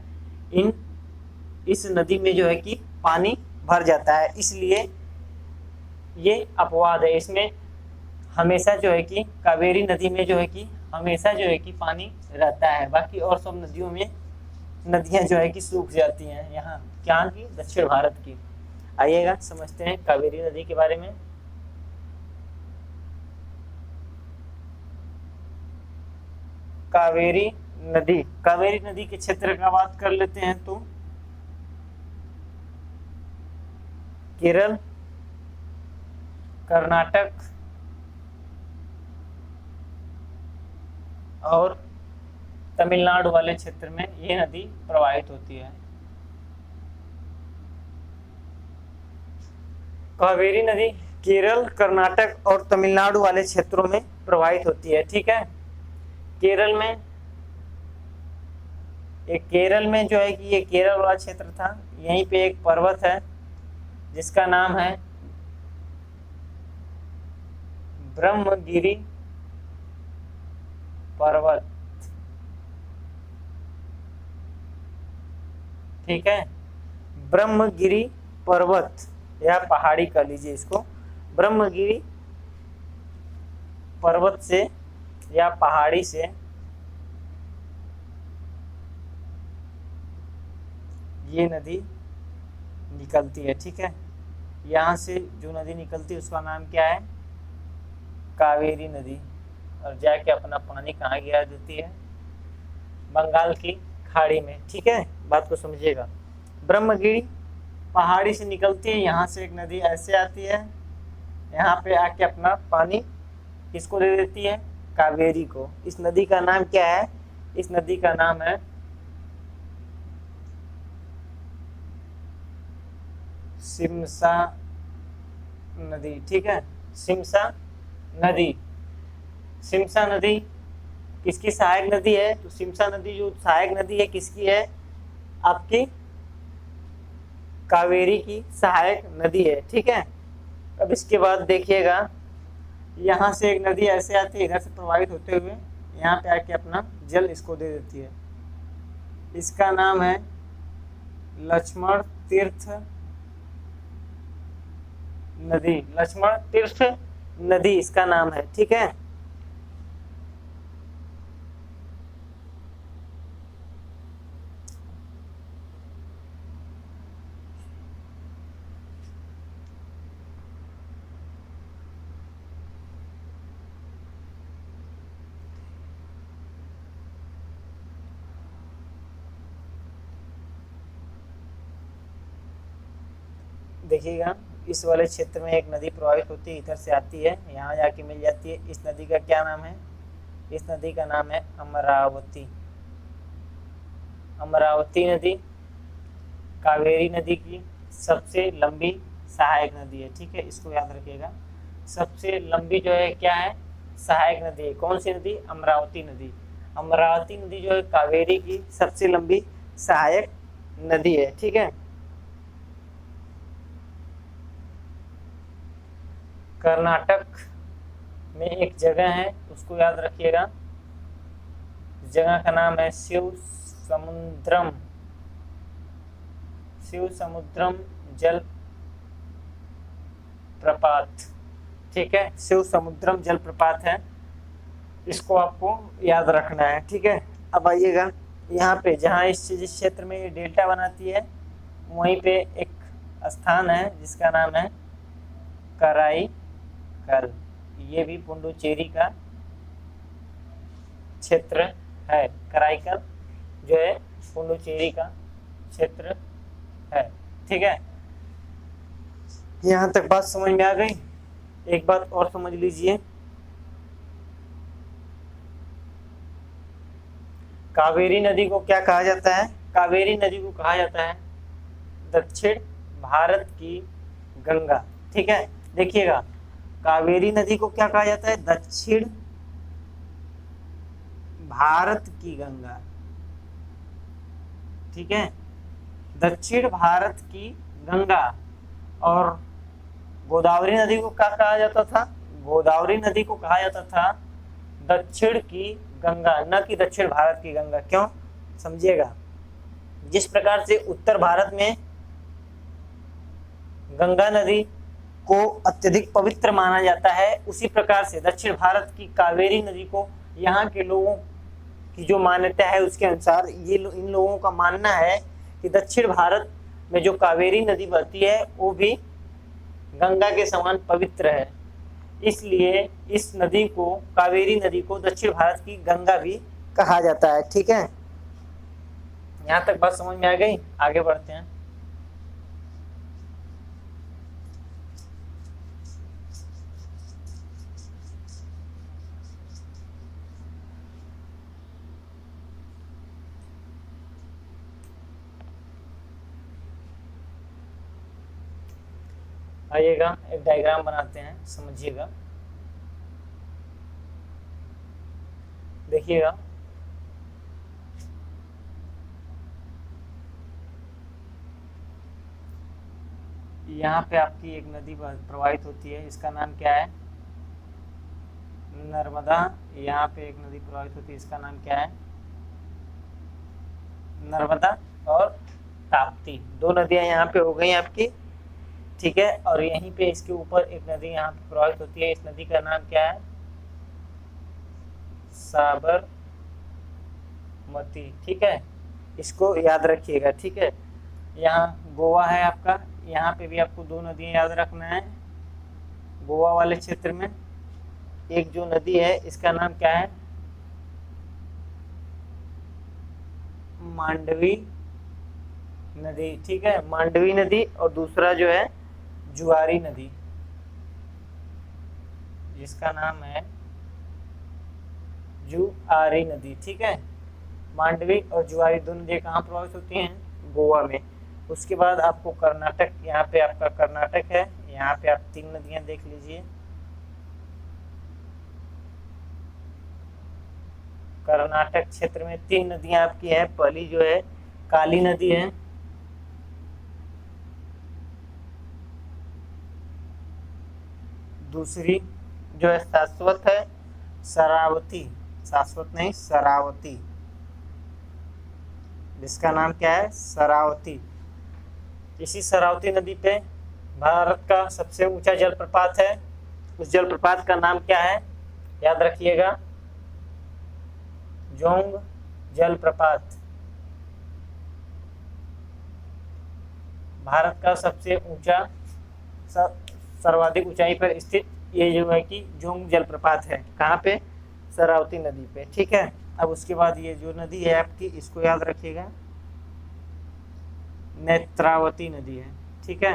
इस नदी में जो है कि पानी भर जाता है, इसलिए ये अपवाद है। इसमें हमेशा जो है कि कावेरी नदी में जो है कि हमेशा जो है कि पानी रहता है, बाकी और सब नदियों में नदियां जो है कि सूख जाती हैं। यहाँ क्या की? दक्षिण भारत की। आइएगा समझते हैं कावेरी नदी के बारे में। कावेरी नदी के क्षेत्र का बात कर लेते हैं तो केरल, कर्नाटक और तमिलनाडु वाले क्षेत्र में ये नदी प्रवाहित होती है। कावेरी नदी केरल, कर्नाटक और तमिलनाडु वाले क्षेत्रों में प्रवाहित होती है, ठीक है। केरल में एक केरल में जो है कि ये केरल वाला क्षेत्र था, यहीं पे एक पर्वत है जिसका नाम है ब्रह्मगिरी पर्वत। ठीक है, ब्रह्मगिरी पर्वत या पहाड़ी कह लीजिए इसको, ब्रह्मगिरी पर्वत से या पहाड़ी से ये नदी निकलती है। ठीक है, यहाँ से जो नदी निकलती है उसका नाम क्या है? कावेरी नदी। और जाके अपना पानी कहाँ गिरा देती है? बंगाल की खाड़ी में। ठीक है, बात को समझिएगा। ब्रह्मगिरी पहाड़ी से निकलती है, यहाँ से एक नदी ऐसे आती है, यहाँ पे आके अपना पानी किसको दे देती है? कावेरी को। इस नदी का नाम क्या है? इस नदी का नाम है सिमसा नदी। ठीक है, सिमसा नदी। सिमसा नदी किसकी सहायक नदी है? तो सिमसा नदी जो सहायक नदी है किसकी है? आपकी कावेरी की सहायक नदी है। ठीक है, अब इसके बाद देखिएगा, यहाँ से एक नदी ऐसे आती है, इधर से प्रवाहित होते हुए यहाँ पे आके अपना जल इसको दे देती है। इसका नाम है लक्ष्मण तीर्थ नदी। लक्ष्मण तीर्थ नदी इसका नाम है। ठीक है, देखिएगा इस वाले क्षेत्र में एक नदी प्रवाहित होती है, इधर से आती है, यहाँ जाके मिल जाती है। इस नदी का क्या नाम है? इस नदी का नाम है अमरावती। अमरावती नदी कावेरी नदी की सबसे लंबी सहायक नदी है। ठीक है, इसको याद रखिएगा। सबसे लंबी जो है क्या है? सहायक नदी है। कौन सी नदी? अमरावती नदी। अमरावती नदी जो है कावेरी की सबसे लंबी सहायक नदी है। ठीक है, कर्नाटक में एक जगह है, उसको याद रखिएगा। जगह का नाम है शिव समुद्रम। शिव समुद्रम जल प्रपात। ठीक है, शिव समुद्रम जल प्रपात है, इसको आपको याद रखना है। ठीक है, अब आइएगा यहाँ पे, जहाँ जिस क्षेत्र में ये डेल्टा बनाती है वहीं पे एक स्थान है जिसका नाम है कराईकल। ये भी पुडुचेरी का क्षेत्र है। कराईकल जो है पुडुचेरी का क्षेत्र है। ठीक है, यहाँ तक बात समझ में आ गई। एक बात और समझ लीजिए, कावेरी नदी को क्या कहा जाता है? कावेरी नदी को कहा जाता है दक्षिण भारत की गंगा। ठीक है, देखिएगा, कावेरी नदी को क्या कहा जाता है? दक्षिण भारत की गंगा। ठीक है, दक्षिण भारत की गंगा। और गोदावरी नदी को क्या कहा जाता था? गोदावरी नदी को कहा जाता था दक्षिण की गंगा, न कि दक्षिण भारत की गंगा। क्यों? समझिएगा, जिस प्रकार से उत्तर भारत में गंगा नदी को अत्यधिक पवित्र माना जाता है, उसी प्रकार से दक्षिण भारत की कावेरी नदी को यहाँ के लोगों की जो मान्यता है उसके अनुसार इन लोगों का मानना है कि दक्षिण भारत में जो कावेरी नदी बहती है वो भी गंगा के समान पवित्र है। इसलिए इस नदी को, कावेरी नदी को, दक्षिण भारत की गंगा भी कहा जाता है। ठीक है, यहाँ तक बात समझ में आ गई? आगे बढ़ते हैं। आइएगा एक डायग्राम बनाते हैं, समझिएगा। देखिएगा, यहाँ पे आपकी एक नदी प्रवाहित होती है, इसका नाम क्या है? नर्मदा। यहाँ पे एक नदी प्रवाहित होती है, इसका नाम क्या है? नर्मदा और ताप्ती, दो नदियां यहाँ पे हो गई आपकी, ठीक है। और यहीं पे इसके ऊपर एक नदी यहाँ पे प्रवाहित होती है, इस नदी का नाम क्या है? साबरमती, ठीक है। इसको याद रखिएगा, ठीक है। यहाँ गोवा है आपका, यहाँ पे भी आपको दो नदियां याद रखना है। गोवा वाले क्षेत्र में एक जो नदी है इसका नाम क्या है? मांडवी नदी, ठीक है, मांडवी नदी। और दूसरा जो है जुआरी नदी, जिसका नाम है जुआरी नदी, ठीक है। मांडवी और जुआरी दोनों नदियां कहाँ प्रवाहित होती हैं? गोवा में। उसके बाद आपको कर्नाटक, यहाँ पे आपका कर्नाटक है, यहाँ पे आप तीन नदियां देख लीजिए। कर्नाटक क्षेत्र में तीन नदियां आपकी हैं। पहली जो है काली नदी है, दूसरी जो है शाश्वत है, शरावती, शाश्वत नहीं शरावती, जिसका नाम क्या है? शरावती। इसी शरावती नदी पे भारत का सबसे ऊंचा जलप्रपात है, उस जलप्रपात का नाम क्या है? याद रखिएगा, जोंग जलप्रपात। भारत का सबसे ऊंचा, सर्वाधिक ऊंचाई पर स्थित ये जो है कि जोंग जलप्रपात है, कहाँ पे? शरावती नदी पे, ठीक है। अब उसके बाद ये जो नदी है आपकी, इसको याद रखिएगा, नेत्रावती नदी है, ठीक है।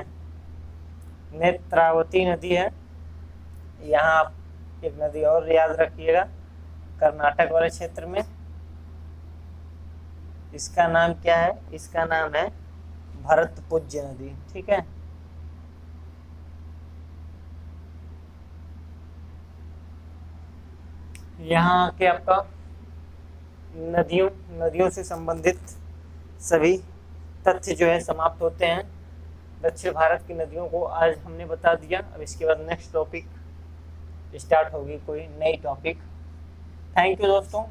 नेत्रावती नदी है। यहाँ आप एक नदी और याद रखिएगा, कर्नाटक वाले क्षेत्र में, इसका नाम क्या है? इसका नाम है भरतपुज्य नदी, ठीक है। यहाँ के आपका नदियों से संबंधित सभी तथ्य जो है समाप्त होते हैं। दक्षिण भारत की नदियों को आज हमने बता दिया। अब इसके बाद नेक्स्ट टॉपिक स्टार्ट होगी, कोई नई टॉपिक। थैंक यू दोस्तों।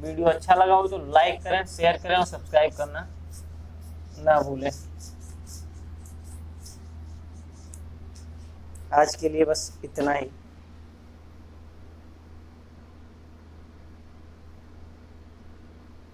वीडियो अच्छा लगा हो तो लाइक करें, शेयर करें और सब्सक्राइब करना ना भूलें। आज के लिए बस इतना ही।